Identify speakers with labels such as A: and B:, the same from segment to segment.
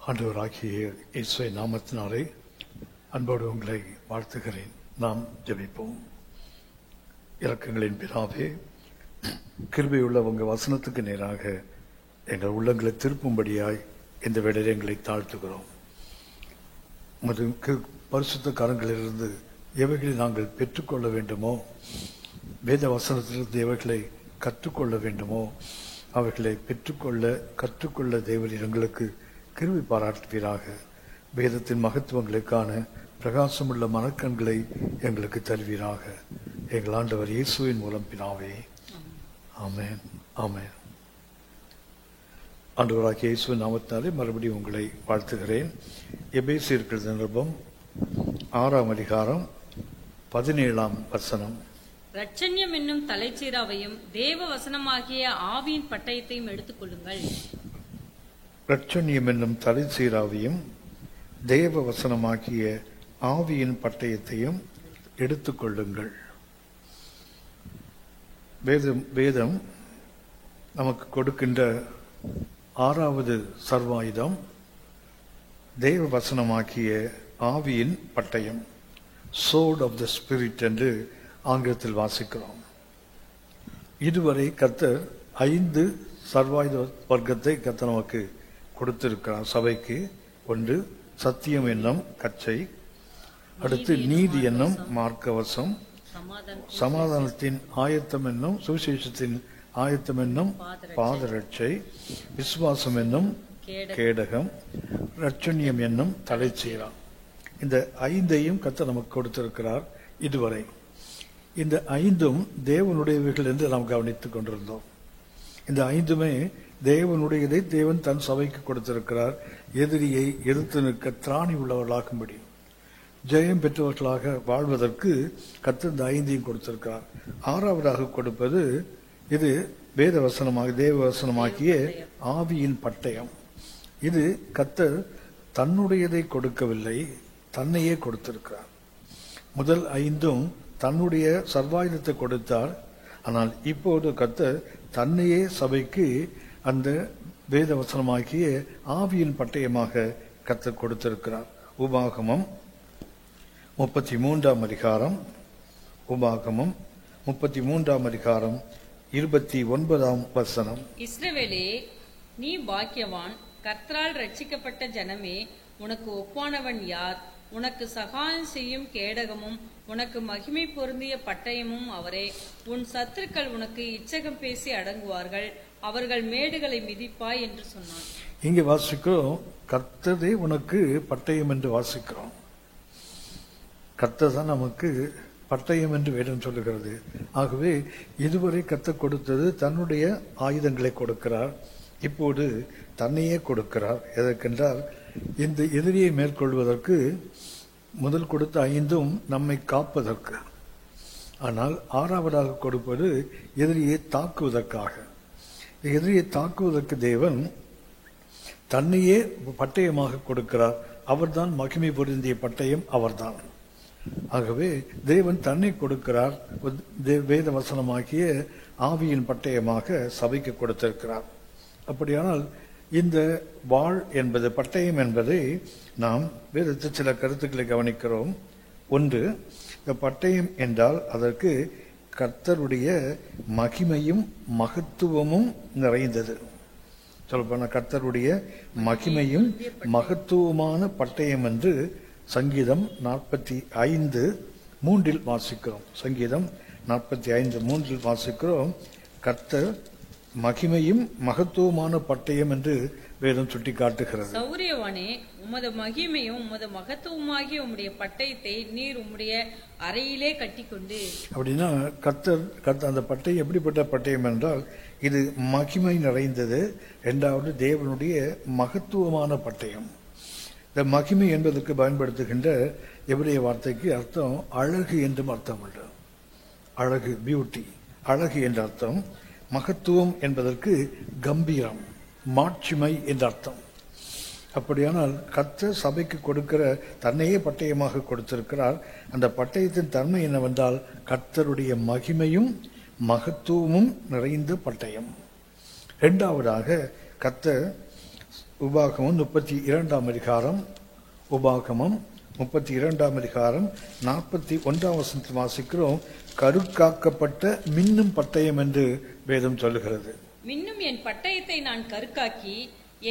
A: ஆண்டவராகிய இயேசுவின் நாமத்தினாலே அன்போடு உங்களை வாழ்த்துகிறேன். நாம் ஜெபிப்போம். இரக்கங்களின் பிதாவே, கிருபையுள்ள உங்கள் வசனத்துக்கு நேராக எங்கள் உள்ளங்களை திருப்பும்படியாய் இந்த வேளையில் எங்களை தாழ்த்துகிறோம். உமது பரிசுத்த கரங்களிலிருந்து எவைகளை நாங்கள் பெற்றுக்கொள்ள வேண்டுமோ, வேத வசனத்திலிருந்து எவைகளை கற்றுக்கொள்ள வேண்டுமோ அவைகளை கற்றுக்கொள்ள தேவரீர் எங்களுக்கு கிருபை பாராட்டுவீராக. வேதத்தின் மகத்துவங்களுக்கான பிரகாசமுள்ள மனக்கண்களை எங்களுக்கு தருவீராக. எங்கள் ஆண்டவர் இயேசுவின் மூலம் பிதாவே, ஆமென், ஆமென். ஆண்டவராகிய இயேசுவின் நாமத்தினாலே மறுபடியும் உங்களை வாழ்த்துகிறேன். எபேசியர் நிருபம் 6ஆம் அதிகாரம் 17ஆம் வசனம்.
B: ரட்சண்யம் என்னும் தலைச்சீராவையும் தேவ வசனமாகிய ஆவியின் பட்டயத்தையும் எடுத்துக் கொள்ளுங்கள்.
A: ரட்சண்யம் என்னும் தலைச்சீராவையும் தேவ வசனமாகிய ஆவியின் பட்டயத்தையும் எடுத்துக் கொள்ளுங்கள். வேதம் நமக்கு கொடுக்கின்ற 6வது சர்வாயுதம் தேவ வசனமாகிய ஆவியின் பட்டயம், சோர்ட் ஆஃப் த ஸ்பிரிட் என்று ஆங்கிலத்தில் வாசிக்கிறோம். இதுவரை கர்த்தர் 5 சர்வாயுத வர்க்கத்தை கர்த்தர் நமக்கு கொடுத்திருக்கிறார் சபைக்கு. ஒன்று சத்தியம் என்னும் கச்சை, அடுத்து நீதி என்னும் மார்க்கவசம், சமாதானத்தின் ஆயத்தம் என்னும் சுவிசேஷத்தின் ஆயத்தம் என்னும் பாதரட்சை, விசுவாசம் என்னும் கேடகம், ரட்சண்யம் என்னும் தலைச்சீரா. இந்த 5ஐயும் கர்த்தர் நமக்கு கொடுத்திருக்கிறார். இதுவரை இந்த 5ம் தேவனுடையவைகள் என்று நாம் கவனித்துக் கொண்டிருந்தோம். இந்த 5மே தேவனுடையதை தேவன் தன் சபைக்கு கொடுத்திருக்கிறார். எதிரியை எதிர்த்து நிற்க திராணி உள்ளவர்களாகும்படி, ஜெயம் பெற்றவர்களாக வாழ்வதற்கு கர்த்தர் இந்த 5ஐயும் கொடுத்திருக்கிறார். 6வதாக கொடுப்பது இது வேத வசனமாக தேவ வசனமாகிய ஆவியின் பட்டயம். இது கர்த்தர் தன்னுடையதை கொடுக்கவில்லை, தன்னையே கொடுத்திருக்கிறார். முதல் 5ம் தன்னுடைய சர்வாயுதத்தை கொடுத்தார். ஆனால் இப்போது கர்த்தர் தன்னையே சபைக்கு அந்த வேத வசனமாகிய ஆவியின் பட்டயமாக கர்த்தர் கொடுத்திருக்கிறார். உபாகமம் 33ஆம் அதிகாரம், உபாகமம் 33ஆம் அதிகாரம் 29ஆம் வசனம்.
B: இஸ்ரவேலே, நீ பாக்கியவான், கர்த்தரால் ரட்சிக்கப்பட்ட ஜனமே, உனக்கு ஒப்பானவன் யார்? உனக்கு சகாயம் செய்யும் கேடகமும் உனக்கு மகிமை பொருந்திய பட்டயமும் அவரே. உன் சத்துருக்கள் உனக்கு இச்சகம் பேசி அடங்குவார்கள், அவர்கள் மேடுகளை மிதிப்பாய் என்று சொன்னான்.
A: இங்கே வாசிக்கிறோம், கர்த்தரே உனக்கு பட்டயம் என்று வாசிக்கிறோம். கர்த்தர் தான் நமக்கு பட்டயம் என்று வேதம் சொல்லுகிறது. ஆகவே இதுவரை கர்த்தர் கொடுத்தது தன்னுடைய ஆயுதங்களை கொடுக்கிறார். இப்போது தன்னையே கொடுக்கிறார். எதற்கென்றால் இந்த எதிரியை மேற்கொள்வதற்கு முதல் கொடுத்த 5ம் நம்மை காப்பதற்கு. ஆனால் 6வதாக கொடுப்பது எதிரியை தாக்குவதற்காக. எதிரியை தாக்குவதற்கு தேவன் தன்னையே பட்டயமாக கொடுக்கிறார். அவர்தான் மகிமை பொருந்திய பட்டயம், அவர்தான். ஆகவே தேவன் தன்னை கொடுக்கிறார். வேத வசனமாகிய ஆவியின் பட்டயமாக சபைக்கு கொடுத்திருக்கிறார். அப்படியானால் இந்த வாள் என்பது, பட்டயம் என்பதை நாம் வேதத்தில் சில கருத்துக்களை கவனிக்கிறோம். ஒன்று, இந்த பட்டயம் என்றால் அதற்கு கர்த்தருடைய மகிமையும் மகத்துவமும் நிறைந்தது. சொல்லப்போனால் கர்த்தருடைய மகிமையும் மகத்துவமான பட்டயம் என்று சங்கீதம் 45:3 வாசிக்கிறோம். சங்கீதம் 45:3 வாசிக்கிறோம். கர்த்தர் மகிமையும் மகத்துவமான பட்டயம் என்று வேதம் சுட்டி காட்டுகிறது.
B: சௌரியவானே, உமது மகிமையும் உமது மகத்துவமாகிய உம்முடைய பட்டயத்தை நீர் உம்முடைய அறையிலே கட்டிக்கொண்டு. அப்படின்னா கர்த்தர் அந்த பட்டயம் எப்படிப்பட்ட பட்டயம் என்றால் இது மகிமை நிறைந்தது. 2வது தேவனுடைய மகத்துவமான பட்டயம். இந்த மகிமை என்பதற்கு பயன்படுத்துகின்ற எபிரேய வார்த்தைக்கு அர்த்தம் அழகு என்றும் அர்த்தம் உண்டு. அழகு, பியூட்டி, அழகு என்ற அர்த்தம். மகத்துவம் என்பதற்கு கம்பீரம், மாட்சிமை என்ற அர்த்தம். அப்படியானால் கர்த்தர் சபைக்கு கொடுக்கிற தன்னையே பட்டயமாக கொடுத்திருக்கிறார். அந்த பட்டயத்தின் தன்மை என்னவென்றால் கர்த்தருடைய மகிமையும் மகத்துவமும் நிறைந்த பட்டயம். 2வதாக கர்த்தர்
A: உபாகமம் 32ஆம் அதிகாரம், உபாகமம் 32ஆம் அதிகாரம் 41ஆம் வசனத்தில் வாசிக்கிறோம், கருக்காக்கப்பட்ட மின்னும் பட்டயம் என்று வேதம் சொல்லுகிறது.
B: மின்னும் என் பட்டயத்தை நான் கருக்காக்கி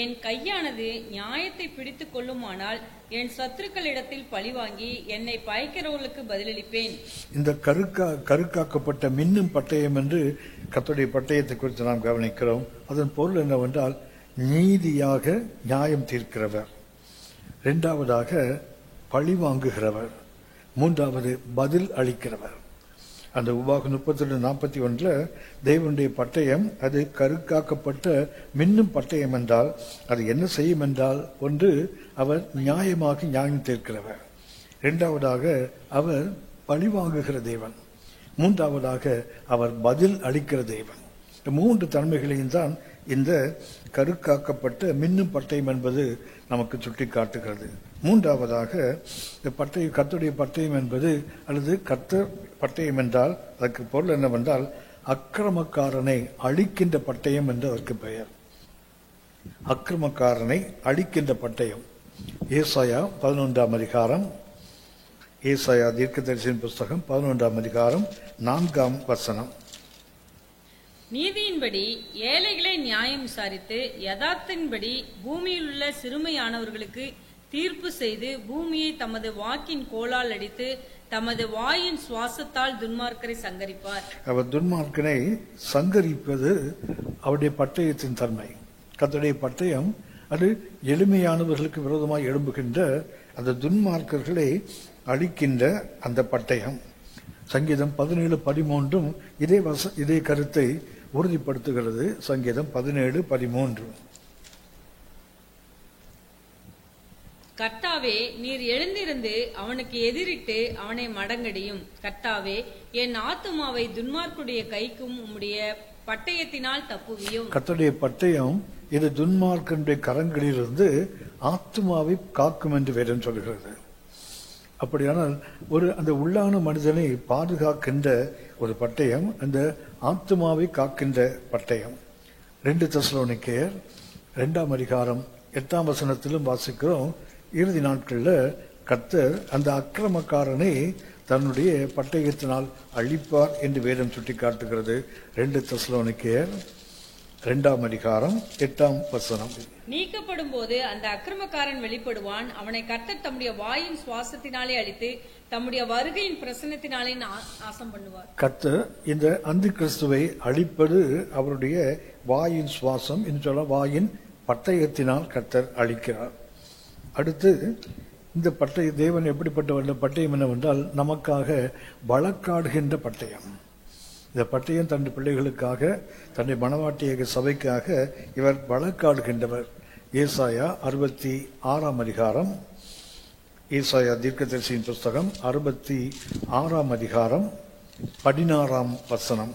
B: என் கையானது நியாயத்தை பிடித்துக் கொள்ளுமானால் என் சத்துருக்களிடத்தில் பழிவாங்கி என்னை பயக்கிறவர்களுக்கு பதிலளிப்பேன். இந்த
A: கருக்காக்கப்பட்ட மின்னும் பட்டயம் என்று கர்த்தருடைய பட்டயத்தை குறித்து நாம் கவனிக்கிறோம். அதன் பொருள் என்னவென்றால் நீதியாக நியாயம் தீர்க்கிறவர், இரண்டாவதாக பழி வாங்குகிறவர், மூன்றாவது பதில் அளிக்கிறவர். அந்த உபாகம் 32:41 தேவனுடைய பட்டயம் அது கருக்காக்கப்பட்ட மின்னும் பட்டயம் என்றால் அது என்ன செய்யும் என்றால், ஒன்று அவர் நியாயமாக நியாயம் தீர்க்கிறவர், இரண்டாவதாக அவர் பழி வாங்குகிற தேவன், மூன்றாவதாக அவர் பதில் அளிக்கிற தேவன். மூன்று தன்மைகளையும் தான் இந்த கருக்காக்கப்பட்ட மின்னும் பட்டயம் என்பது நமக்கு சுட்டி காட்டுகிறது. மூன்றாவதாக இந்த பட்டயம், கர்த்தருடைய பட்டயம் என்பது அல்லது கர்த்தர் பட்டயம் என்றால் அதற்கு பொருள் என்னவென்றால் அக்கிரமக்காரனை அழிக்கின்ற பட்டயம் என்று அதற்கு பெயர். அக்கிரமக்காரனை அழிக்கின்ற பட்டயம். ஏசாயா 11ஆம் அதிகாரம், ஏசாயா தீர்க்கதரிசியின் புஸ்தகம் 11ஆம் அதிகாரம் 4ஆம் வசனம்.
B: நீதியின்படி ஏழைகளை நியாயம் விசாரித்து யதார்த்தின்படி பூமியில் உள்ள சிறுமையானவர்களுக்கு தீர்ப்பு செய்து பூமியை தமது வாக்கின் கோலால் அடித்து தமது வாயின் சுவாசத்தால் துன்மார்க்கரை சங்கரிப்பார்.
A: அவர் துன்மார்க்கனை சங்கரிப்பது அவருடைய பட்டயத்தின் தன்மை. கர்த்தருடைய பட்டயம் அது எளிமையானவர்களுக்கு விரோதமாக எழும்புகின்ற அந்த துன்மார்க்கர்களை அழிக்கின்ற அந்த பட்டயம். சங்கீதம் 17:13 இதே கருத்தை உறுதிப்படுத்துகிறது. சங்கீதம் 17:13.
B: கர்த்தாவே, நீர் எழுந்திருந்து அவனுக்கு எதிரிட்டு அவனை மடங்கடியும். கர்த்தாவே, என் ஆத்துமாவை துன்மார்க்குடைய கைக்கும் உம்முடைய பட்டயத்தினால் தப்புவியும்.
A: கர்த்தருடைய பட்டயம் இது துன்மார்க்கனுடைய கரங்களிலிருந்து ஆத்துமாவை காக்கும் என்று வேதம் சொல்கிறது. அப்படியானால் அந்த உள்ளான மனிதனை பாதுகாக்கின்ற ஒரு பட்டயம், அந்த ஆத்துமாவை காக்கின்ற பட்டயம். 2 தெசலோனிக்கேயர் 2ஆம் அதிகாரம் 8ஆம் வசனத்திலும் வாசிக்கிறோம், இறுதி நாட்களில் கர்த்தர் அந்த அக்கிரமக்காரனை தன்னுடைய பட்டயத்தினால் அழிப்பார் என்று வேதம் சுட்டி காட்டுகிறது. 2 தெசலோனிக்கேயர் 2ஆம் அதிகாரம் 8ஆம் வசனம்.
B: நீக்கப்படும் போது அந்த அக்கிரமக்காரன் வெளிப்படுவான். அவனை கர்த்தர் தம்முடைய வாயின் சுவாசத்தினாலே அழித்து தம்முடைய வருகையின் பிரசன்னத்தினாலே நாசம் பண்ணுவார்.
A: கர்த்தர் இந்த அந்தி கிறிஸ்துவை அழிப்பது அவருடைய வாயின் சுவாசம் என்று சொல்ல, வாயின் பட்டயத்தினால் கர்த்தர் அழிக்கிறார். அடுத்து இந்த பட்டய தேவன் எப்படிப்பட்ட பட்டயம் என்னவென்றால் நமக்காக வழக்காடுகின்ற பட்டயம். இந்த பட்டயம் தன் பிள்ளைகளுக்காக, தன்னை மணவாட்டிய சபைக்காக இவர் வழக்காடுகின்றவர். ஏசாயா 66ஆம் அதிகாரம், ஏசாயா தீர்க்கதரிசியின் புஸ்தகம் 66ஆம் அதிகாரம் 16ஆம் வசனம்.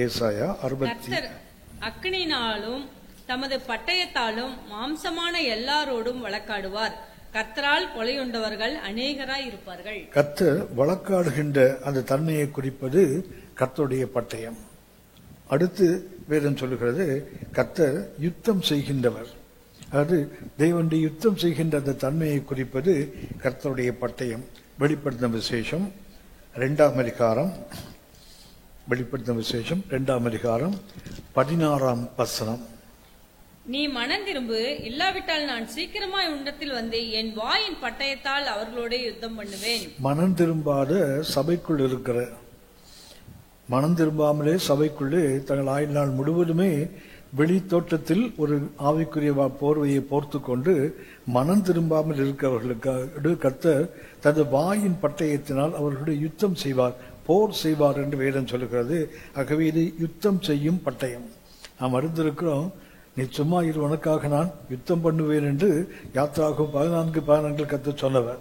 A: ஏசாயா 60.
B: அக்கினியினாலும் தமது பட்டயத்தாலும் மாம்சமான எல்லாரோடும் வழக்காடுவார். கர்த்தரால் கொலையுண்டவர்கள் அநேகராய் இருப்பார்கள்.
A: கர்த்தர் வழக்காடுகின்ற அந்த தன்மையை குறிப்பது கர்த்தருடைய பட்டயம். அடுத்து வேதம் சொல்லுகிறது கர்த்தர் யுத்தம் செய்கின்றவர். அதாவது தேவனுடைய யுத்தம் செய்கின்ற அந்த தன்மையை குறிப்பது கர்த்தருடைய பட்டயம். வெளிப்படுத்தின விசேஷம் 2ஆம் அதிகாரம், வெளிப்படுத்தின விசேஷம் 2ஆம் அதிகாரம் 16ஆம் வசனம்.
B: நீ மனம் திரும்பு, இல்லாவிட்டால் நான் சீக்கிரமாய் உன்னத்தில் வந்து என் வாயின் பட்டயத்தால் அவர்களோட யுத்தம் பண்ணுவேன்.
A: மனம் திரும்பாத சபைக்குள் இருக்கிற, மனம் திரும்பாமலே சபைக்குள்ளே தங்கள் ஆயுள் நாள் முழுவதுமே வெளி தோட்டத்தில் ஒரு ஆவிக்குரிய போர்வையை போர்த்து கொண்டு மனம் திரும்பாமல் இருக்கிறவர்களுக்கு கர்த்தர் தனது வாயின் பட்டயத்தினால் அவர்களுடைய யுத்தம் செய்வார், போர் செய்வார் என்று வேதம் சொல்லுகிறது. ஆகவே இது யுத்தம் செய்யும் பட்டயம். நாம் அறிந்திருக்கிறோம், நீ சும்மா இரு, உனக்காக நான் யுத்தம் பண்ணுவேன் என்று யாத்திராகும் 14:14 கர்த்தர் சொன்னவர்.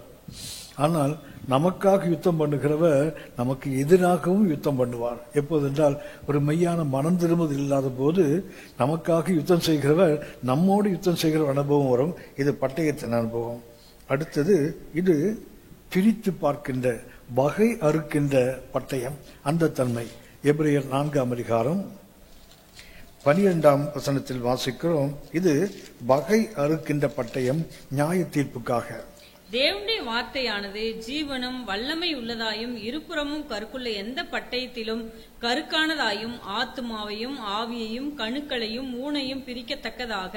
A: ஆனால் நமக்காக யுத்தம் பண்ணுகிறவர் நமக்கு எதிராகவும் யுத்தம் பண்ணுவார். எப்போதென்றால் ஒரு மெய்யான மனம் திரும்புதல் இல்லாத போது நமக்காக யுத்தம் செய்கிறவர் நம்மோடு யுத்தம் செய்கிற அனுபவம் வரும். இது பட்டயத்தின் அனுபவம். அடுத்தது இது பிரித்து பார்க்கின்ற, வகை அறுக்கின்ற பட்டயம், அந்த தன்மை. எபிரேயர் 4ஆம் அதிகாரம் 12ஆம் வசனத்தில் வாசிக்கிறோம், இது வகை அறுக்கின்ற பட்டயம், நியாய தீர்ப்புக்காக.
B: தேவனுடைய வார்த்தையானது ஜீவனும் வல்லமை உள்ளதாயும் இருபுறமும் கருக்குள்ள எந்த பட்டயத்திலும் கருக்கானதாயும் ஆத்துமாவையும் ஆவியையும் கணுக்களையும் ஊனையும் பிரிக்கத்தக்கதாக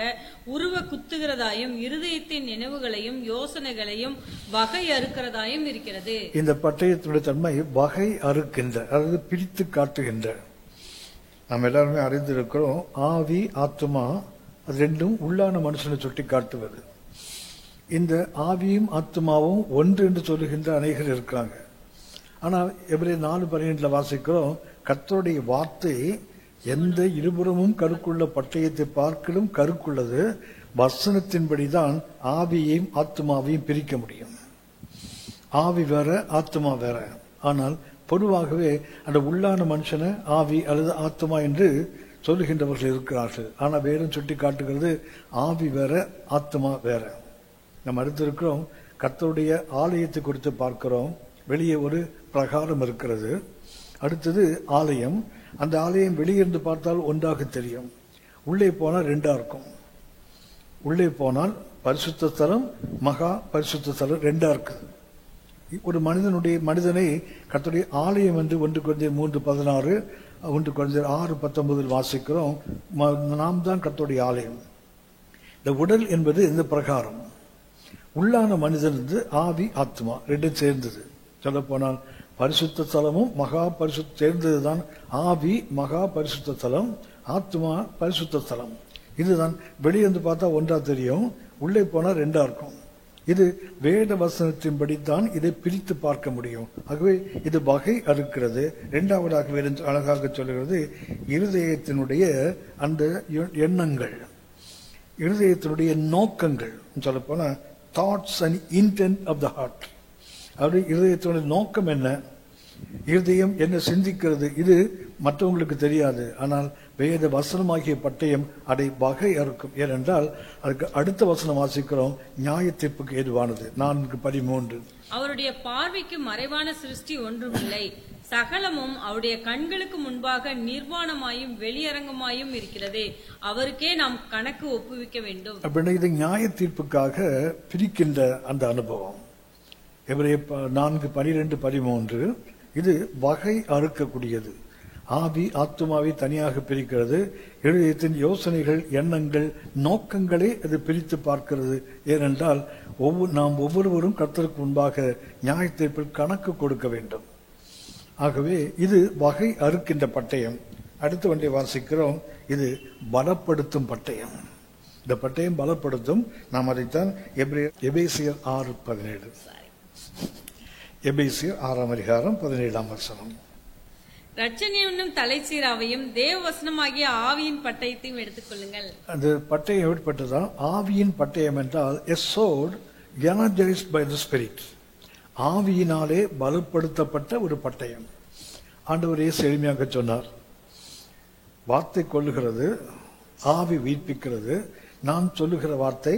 B: உருவ குத்துகிறதாயும் இருதயத்தின் நினைவுகளையும் யோசனைகளையும் வகை அறுக்கிறதாயும் இருக்கிறது.
A: இந்த பட்டயத்துடைய தன்மை வகை அறுக்கின்ற, அதாவது பிரித்து காட்டுகின்ற. நாம் எல்லாருமே அறிந்திருக்கிறோம், ஆவி ஆத்துமா அது ரெண்டும் உள்ளான மனுஷனை சுட்டி காட்டுவது. இந்த ஆவியும் ஆத்துமாவும் ஒன்று என்று சொல்லுகின்ற அநேகர் இருக்கிறாங்க. ஆனால் எபிரேயர் 4:12 வாசிக்கிறோம், கர்த்தருடைய வார்த்தை எந்த இருபுறமும் கருக்குள்ள பட்டயத்தை பார்க்கலும் கருக்குள்ளது, வசனத்தின்படிதான் ஆவியையும் ஆத்துமாவையும் பிரிக்க முடியும். ஆவி வேற, ஆத்துமா வேற. ஆனால் பொதுவாகவே அந்த உள்ளான மனுஷனை ஆவி அல்லது ஆத்துமா என்று சொல்லுகின்றவர்கள் இருக்கிறார்கள். ஆனால் வேறும் சுட்டி காட்டுகிறது, ஆவி வேற, ஆத்துமா வேற. நம்ம அடுத்திருக்கிறோம், கர்த்தருடைய ஆலயத்தை குறித்து பார்க்கிறோம். வெளியே ஒரு பிரகாரம் இருக்கிறது, அடுத்தது ஆலயம். அந்த ஆலயம் வெளியிருந்து பார்த்தால் ஒன்றாக தெரியும், உள்ளே போனால் ரெண்டா இருக்கும். உள்ளே போனால் பரிசுத்த ஸ்தலம், மகா பரிசுத்த ஸ்தலம் ரெண்டா இருக்குது. ஒரு மனிதனை கர்த்தருடைய ஆலயம் என்று 1 கொரிந்தியர் 3:16, 1 கொரிந்தியர் 6:19 வாசிக்கிறோம். நாம் தான் கர்த்தருடைய ஆலயம். இந்த உடல் என்பது இந்த பிரகாரம். உள்ளான மனிதன் ஆவி ஆத்மா ரெண்டும் சேர்ந்தது. சொல்ல போனால் பரிசுத்த ஸ்தலமும் மகா பரிசுத்த சேர்ந்ததுதான் ஆவி மகா பரிசுத்த ஸ்தலம், ஆத்மா பரிசுத்த ஸ்தலம். இதுதான் வெளியிருந்து பார்த்தா ஒன்றா தெரியும், உள்ளே போனா ரெண்டா இருக்கும். இது வேத வசனத்தின்படித்தான் இதை பிரித்து பார்க்க முடியும். ஆகவே இது வகை அறுக்கிறது. இரண்டாவதாக வேறு அழகாக சொல்லுகிறது, இருதயத்தினுடைய அந்த எண்ணங்கள், இருதயத்தினுடைய நோக்கங்கள். சொல்ல போனா thoughts and intent of the heart. அப்படி இருதயத்தினுடைய நோக்கம் என்ன, இருதயம் என்ன சிந்திக்கிறது, இது மற்றவங்களுக்கு தெரியாது. ஆனால் வேத வசனமாகிய பட்டயம் அதை வகை அறுக்கும். ஏனென்றால் அதுக்கு அடுத்த வசனம் வாசிக்கிறோம், நியாய தீர்ப்புக்கு ஏதுவானது. 4:13.
B: அவருடைய பார்வைக்கு மறைவான சிருஷ்டி ஒன்றுமில்லை, சகலமும் அவருடைய கண்களுக்கு முன்பாக நிர்வாணமாயும் வெளியரங்கமாயும் இருக்கிறது, அவருக்கே நாம் கணக்கு ஒப்புவிக்க வேண்டும். அப்படின்னா
A: இது நியாய தீர்ப்புக்காக பிரிக்கின்ற அந்த அனுபவம். எபிரேயர் 4:12-13 இது வகை அறுக்கக்கூடியது. ஆவி ஆத்துமாவை தனியாக பிரிக்கிறது. இருதயத்தின் யோசனைகள், எண்ணங்கள், நோக்கங்களே அது பிரித்து பார்க்கிறது. ஏனென்றால் நாம் ஒவ்வொருவரும் கர்த்தருக்கு முன்பாக நியாய தீர்ப்பில் கணக்கு கொடுக்க வேண்டும். ஆகவே இது வகை அறுக்கின்ற பட்டயம். அடுத்த ஒன்றை வாசிக்கிறோம், இது பலப்படுத்தும் பட்டயம். இந்த பட்டயம் பலப்படுத்தும். நாம் அதைத்தான் எபேசியர் 6:17, எபேசியர் 6:17.
B: ரட்சணை என்னும் தலைச்சீராவையும் தேவ வசனமாகிய ஆவியின் பட்டயத்தையும் எடுத்துக் கொள்ளுங்கள்.
A: அந்த பட்டயம் எப்படிப்பட்டதான்? ஆவியின் பட்டயம் என்றால் a sword energized by the spirit, ஆவியினாலே பலப்படுத்தப்பட்ட ஒரு பட்டயம். ஆண்டவர் இயேசு எளிமையாக சொன்னார், வார்த்தை கொள்ளுகிறது, ஆவி உயிர்ப்பிக்கிறது. நான் சொல்லுகிற வார்த்தை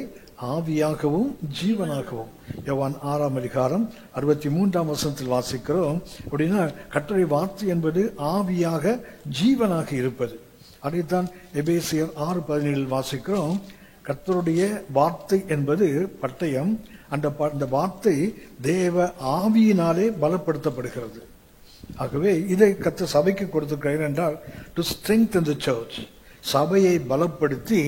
A: ஆவியாகவும் ஜீவனாகவும். யோவான் 6:63 வாசிக்கிறோம். அப்படின்னா கர்த்தருடைய வார்த்தை என்பது ஆவியாக ஜீவனாக இருப்பது. அதைத்தான் எபேசியர் 6:17 வாசிக்கிறோம். கர்த்தருடைய வார்த்தை என்பது பட்டயம். அந்த வார்த்தை தேவ ஆவியினாலே பலப்படுத்தப்படுகிறது. ஆகவே இதை கர்த்தர் சபைக்கு கொடுத்திருக்கிறார் என்றால் டு ஸ்ட்ரெங்தன் தி சர்ச், சபையை பலப்படுத்தி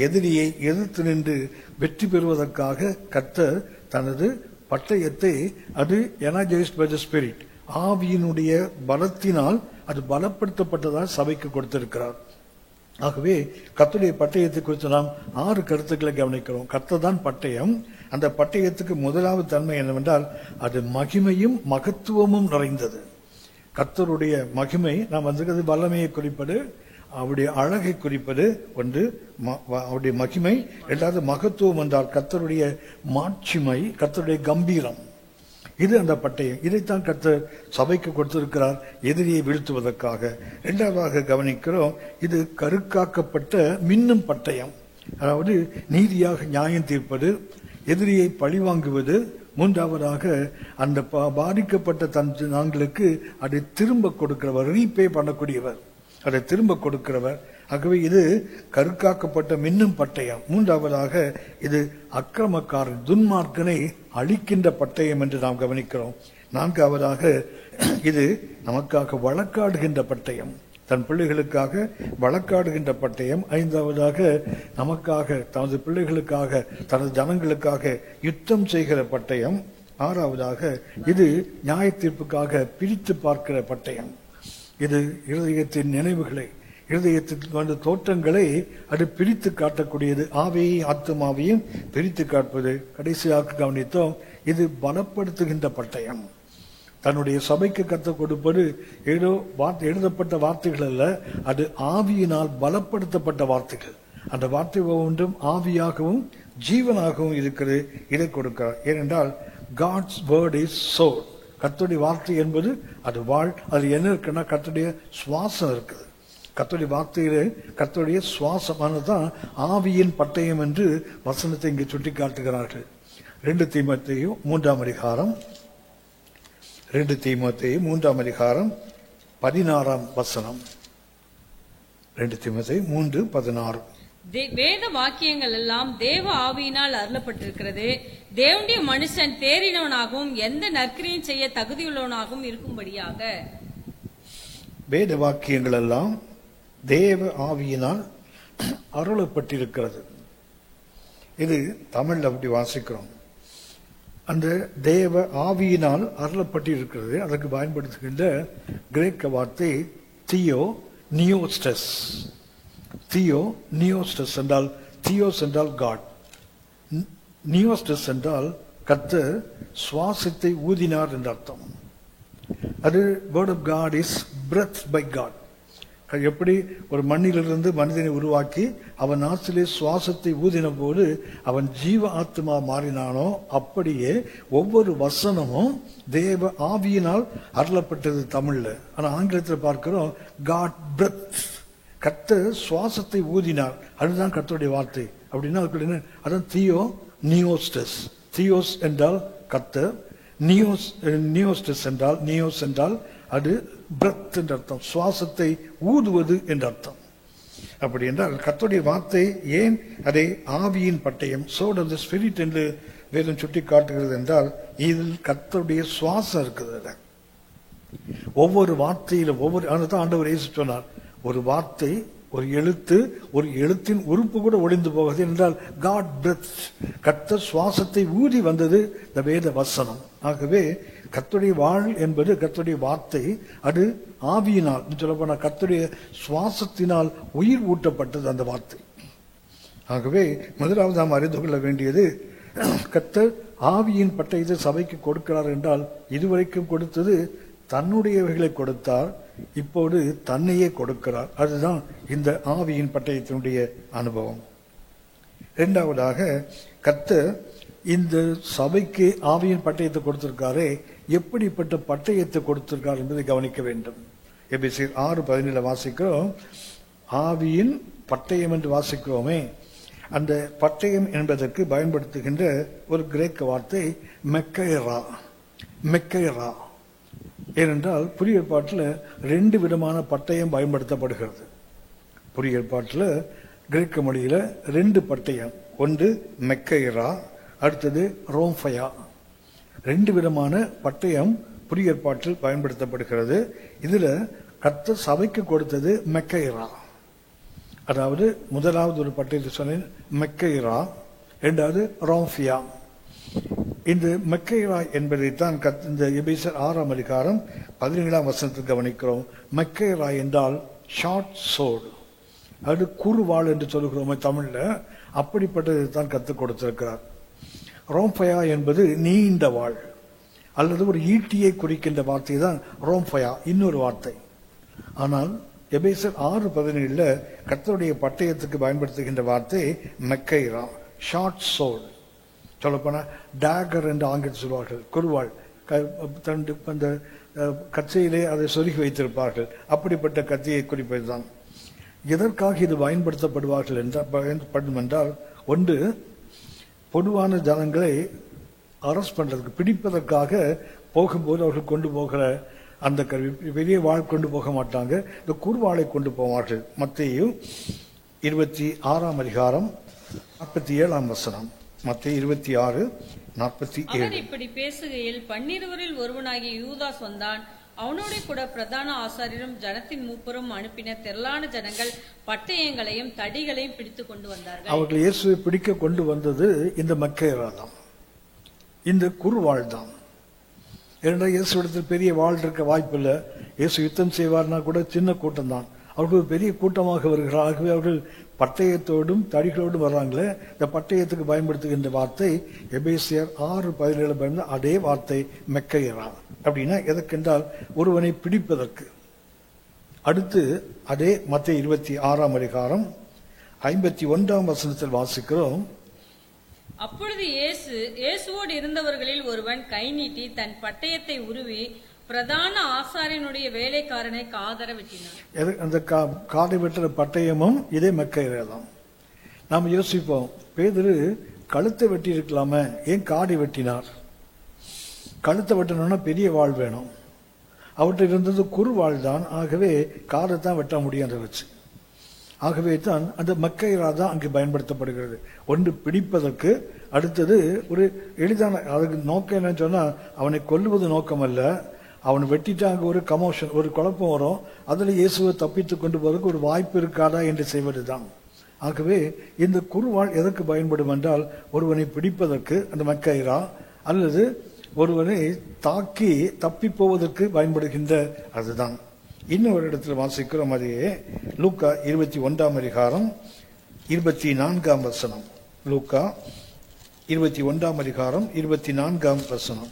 A: எதிரியை எதிர்த்து நின்று வெற்றி பெறுவதற்காக கர்த்தர் தனது பட்டயத்தை, அது எனர்ஜைஸ்ட் பை தி ஸ்பிரிட், ஆவியினுடைய பலத்தினால் அது பலப்படுத்தப்பட்டதால் சபைக்கு கொடுத்திருக்கிறார். ஆகவே கர்த்தருடைய பட்டயத்தை குறித்து நாம் 6 கருத்துக்களை கவனிக்கிறோம். கர்த்தர் தான் பட்டயம். அந்த பட்டயத்துக்கு முதலாவது தன்மை என்னவென்றால் அது மகிமையும் மகத்துவமும் நிறைந்தது. கர்த்தருடைய மகிமை, நாம் வந்திருக்கிறது வல்லமையை குறிப்பது, அவருடைய அழகை குறிப்பது ஒன்று, அவருடைய மகிமை. இரண்டாவது மகத்துவம் என்றால் கர்த்தருடைய மாட்சிமை, கர்த்தருடைய கம்பீரம். இது அந்த பட்டயம். இதைத்தான் கர்த்தர் சபைக்கு கொடுத்திருக்கிறார் எதிரியை வீழ்த்துவதற்காக. இரண்டாவதாக கவனிக்கிறோம், இது கருக்காக்கப்பட்ட மின்னும் பட்டயம். அதாவது நீதியாக நியாயம் தீர்ப்பது, எதிரியை பழிவாங்குவது. மூன்றாவதாக அந்த பாதிக்கப்பட்ட நாங்களுக்கு அதை திரும்ப கொடுக்கிறவர், ரீபே பண்ணக்கூடியவர். அதை திரும்ப கொடுக்கிறவர். ஆகவே இது கருக்காக்கப்பட்ட மின்னும் பட்டயம். மூன்றாவதாக இது அக்கிரமக்காரன் துன்மார்க்கனை அழிக்கின்ற பட்டயம் என்று நாம் கவனிக்கிறோம். நான்காவதாக இது நமக்காக வழக்காடுகின்ற பட்டயம், தன் பிள்ளைகளுக்காக வழக்காடுகின்ற பட்டயம். ஐந்தாவதாக நமக்காக, தனது பிள்ளைகளுக்காக, தனது ஜனங்களுக்காக யுத்தம் செய்கிற பட்டயம். ஆறாவதாக இது நியாய தீர்ப்புக்காக பிரித்து பார்க்கிற பட்டயம். இது இருதயத்தின் நினைவுகளை, இருதயத்தில் வந்த தோற்றங்களை அது பிரித்து காட்டக்கூடியது. ஆவியையும் ஆத்துமாவையும் பிரித்து காட்பது. கடைசியாக கவனித்தோம், இது பலப்படுத்துகின்ற பட்டயம். தன்னுடைய சபைக்கு கற்றுக் கொடுப்பது ஏதோ எழுதப்பட்ட வார்த்தைகள் அல்ல, அது ஆவியினால் பலப்படுத்தப்பட்ட வார்த்தைகள். அந்த வார்த்தை ஒன்றும் ஆவியாகவும் ஜீவனாகவும் இருக்கிறது. இதை கொடுக்கிறார். ஏனென்றால் God's word is soul. கர்த்தருடைய வார்த்தை என்பது அது வாழ். அது என்ன இருக்குன்னா கர்த்தருடைய சுவாசம் இருக்குது. கர்த்தருடைய வார்த்தையிலே கர்த்தருடைய சுவாசமானதான் ஆவியின் பட்டயம் என்று வசனத்தை இங்கே சுட்டி காட்டுகிறார்கள். 2 தீமோத்தேயு 3 அதிகாரம் 2 தீமோத்தேயு 3 அதிகாரம் 16 வசனம். 2 தீமோத்தேயு 3:16.
B: வேத வாக்கியங்கள் எல்லாம் தேவ ஆவியினால் அருளப்பட்டிருக்கிறது. தேவனுடைய மனுஷன் தேறினவனாகவும் எந்த நற்கிரியும் செய்ய தகுதியுள்ளவனாகவும் இருக்கும்படியாக.
A: வேத வாக்கியங்கள் எல்லாம் தேவ ஆவியினால் அருளப்பட்டிருக்கிறது. இது தமிழ் அப்படி வாசிக்கிறோம். அந்த தேவ ஆவியினால் அருளப்பட்டிருக்கிறது. அதற்கு பயன்படுத்துகின்ற கிரேக்க வார்த்தை தியோ நியோஸ்டஸ். தியோ நியோஸ்டஸ் என்றால், தியோஸ் என்றால் காட், நியோஸ்டஸ் என்றால் கர்த்தர் சுவாசத்தை ஊதினார் என்ற அர்த்தம். அது word of God is breath by God. எப்படி ஒரு மண்ணிலிருந்து மனிதனை உருவாக்கி அவன் நாசிலே சுவாசத்தை ஊதின போது அவன் ஜீவ ஆத்மா மாறினானோ, அப்படியே ஒவ்வொரு வசனமும் தேவ ஆவியினால் அருளப்பட்டது தமிழ்ல. ஆனா ஆங்கிலத்தில் பார்க்கிறோம் காட் பிரெத். கர்த்தர் சுவாசத்தை ஊதினார், அதுதான் கர்த்தருடைய வார்த்தை. அப்படின்னா அதான் தியோ நியோஸ்டஸ். தியோஸ் என்றால் கர்த்தர், நியோஸ்டஸ் என்றால், நியோஸ் என்றால் அது பிரெத் என்ற அர்த்தம், சுவாசத்தை ஊதுவது என்ற அர்த்தம். அப்படி என்றால் கர்த்தருடைய வார்த்தை ஏன் அதை ஆவியின் பட்டயம், சோர்ட் ஆஃப் தி ஸ்பிரிட் என்று வேதம் சுட்டி காட்டுகிறது என்றால், இதில் கர்த்தருடைய சுவாசம் இருக்குது. ஒவ்வொரு வார்த்தையிலும் அதுதான் ஆண்டவர் இயேசு சொன்னார், ஒரு வார்த்தை, ஒரு எழுத்து, ஒரு எழுத்தின் உறுப்பு கூட ஒளிந்து போகிறது என்றால் காட் பிரெத், கர்த்தர் சுவாசத்தை ஊதி வந்தது இந்த வேத வசனம். ஆகவே கர்த்தருடைய வாழ் என்பது கர்த்தருடைய வார்த்தை, அது ஆவியினால் சொல்லப்போனா கர்த்தருடைய சுவாசத்தினால் உயிர் ஊட்டப்பட்டது அந்த வார்த்தை. ஆகவே முதலாவது நாம் அறிந்து கொள்ள வேண்டியது, கர்த்தர் ஆவியின் பட்டயத்தை சபைக்கு கொடுக்கிறார் என்றால் இதுவரைக்கும் கொடுத்தது தன்னுடையவைகளை கொடுத்தார், இப்போது தன்னையே கொடுக்கிறார். அதுதான் இந்த ஆவியின் பட்டயத்தினுடைய அனுபவம். இரண்டாவதாக கர்த்தர் இந்த சபைக்கு ஆவியின் பட்டயத்தை கொடுத்திருக்காரே, எப்படிப்பட்ட பட்டயத்தை கொடுத்திருக்கார் என்பதை கவனிக்க வேண்டும். எபேசியர் 6:17 வாசிக்கிறோம். ஆவியின் பட்டயம் என்று வாசிக்கிறோமே, அந்த பட்டயம் என்பதற்கு பயன்படுத்துகின்ற ஒரு கிரேக்க வார்த்தை மெக்கைரா. மெக்கைரா ஏனென்றால் புதிய ஏற்பாட்டில் 2 விதமான பட்டயம் பயன்படுத்தப்படுகிறது. புதிய ஏற்பாட்டில் கிரேக்க மொழியில 2 பட்டயம், ஒன்று மெக்கைரா, அடுத்தது ரோம்ஃபயா. 2 விதமான பட்டயம் புதிய ஏற்பாட்டில் பயன்படுத்தப்படுகிறது. இதுல கர்த்தர் சபைக்கு கொடுத்தது மெக்கைரா. அதாவது முதலாவது ஒரு பட்டயத்தை சொன்னேன் மெக்கைரா, இரண்டாவது ரோம்ஃபியா. இந்த மெக்கைரா என்பதைத்தான் இந்த எபேசியர் 6 அதிகாரம் 17 வசனத்தில் கவனிக்கிறோம். மெக்கைரா என்றால் ஷார்ட் சோர்டு, அது குறுவாள் என்று சொல்லுகிறோம் தமிழ்ல, அப்படிப்பட்டதை தான் கற்றுக் கொடுத்திருக்கிறார். ரோம்ஃபயா என்பது நீண்ட வாழ் அல்லது ஒரு ஈட்டியை குறிக்கின்ற வார்த்தை தான் ரோம்ஃபயா, இன்னொரு வார்த்தை. ஆனால் எபேசியர் 6:17 கர்த்தருடைய பட்டயத்துக்கு பயன்படுத்துகின்ற வார்த்தை மெக்கைரா, ஷார்ட் சோர்டு. சொல்லப்போனா டேகர் என்று ஆங்கிலத்தில் சொல்வார்கள், குருவாள். அந்த கச்சையிலே அதை சொருகி வைத்திருப்பார்கள், அப்படிப்பட்ட கத்தியை குறிப்பதுதான். எதற்காக இது பயன்படுத்தப்படுவார்கள் என்றால், ஒன்று பொதுவான ஜனங்களை அரெஸ்ட் பண்றதுக்கு, பிடிப்பதற்காக போகும்போது அவர்கள் கொண்டு போகிற அந்த பெரிய வாழ் கொண்டு போக மாட்டாங்க, இந்த குறுவாளை கொண்டு போவார்கள். மத்தேயு 26 அதிகாரம் 47 வசனம். மத்தேயு 26:47.
B: அவர் இப்படி பேசுகையில் 12 ஒருவனாகிய யூதாஸ் வந்தான். அவனோட கூட பிரதான ஆசாரியரும் ஜனத்தின் மூப்பரும் அனுப்பின திரளான ஜனங்கள் பட்டயங்களையும் தடிகளையும் பிடித்து கொண்டு வந்தார்கள்.
A: அவர்கள் இயேசுவை பிடிக்க கொண்டு வந்தது இந்த மக்கேரா தான், இந்த குறுவாள் தான். ஏனென்றால் இயேசு இடத்தில் பெரிய வாழ் இருக்க வாய்ப்பில்லை. இயேசு யுத்தம் செய்வார்னா கூட சின்ன கூட்டம் தான். அவர்கள் பெரிய கூட்டமாக வருகிறார். ஆகவே அவர்கள் பட்டயத்தோடும் தடிகளோடும் வர்றாங்களே. இந்த பட்டயத்துக்கு பயன்படுத்துகின்ற வார்த்தை எபேசியர் 6:17 பயன்படுத்த அதே வார்த்தை மெக்கையரா. அப்படின்னா எதற்கென்றால் ஒருவனை பிடிப்பதற்கு. அடுத்து அதே மத்தேயு 26 அதிகாரம் 51 வசனத்தில் வாசிக்கிறோம்.
B: அப்பொழுது இயேசுவோடு இருந்தவர்களில் ஒருவன் கை நீட்டி தன் பட்டயத்தை உருவி பிரதான ஆசாரியனுடைய வேலைக்காரனை காதர வெட்டினார். அந்த
A: காதை வெட்டுற பட்டயமும் இதே மக்கையரா தான். நாம் யோசிப்போம், பேதுரு கழுத்தை வெட்டி இருக்கலாமே, ஏன் காடை வெட்டினார்? கழுத்தை வெட்டணும்னா பெரிய வாழ் வேணும். அவர்கிட்ட இருந்தது குறுவாள் தான். ஆகவே காதை தான் வெட்ட முடியும் அதை வச்சு. ஆகவே தான் அந்த மக்கையரா தான் அங்கு பயன்படுத்தப்படுகிறது. ஒன்று பிடிப்பதற்கு, அடுத்தது ஒரு எளிதான, அதுக்கு நோக்கம் என்னன்னு சொன்னா அவனை கொல்லுவது நோக்கம் அல்ல. அவனை வெட்டிட்டு அங்கே ஒரு கமோஷன், ஒரு குழப்பம் வரும். அதில் இயேசுவை தப்பித்து கொண்டு போவதற்கு ஒரு வாய்ப்பு இருக்காதா என்று செய்வது தான். ஆகவே இந்த குறுவாள் எதற்கு பயன்படும் என்றால் ஒருவனை பிடிப்பதற்கு அந்த மக்கையரா, அல்லது ஒருவனை தாக்கி தப்பி போவதற்கு பயன்படுகின்ற அதுதான். இன்னொரு இடத்துல வாசிக்கிறோம், அதையே லூக்கா 21 அதிகாரம் 24 வசனம். லூக்கா 21 அதிகாரம் 24 வசனம்.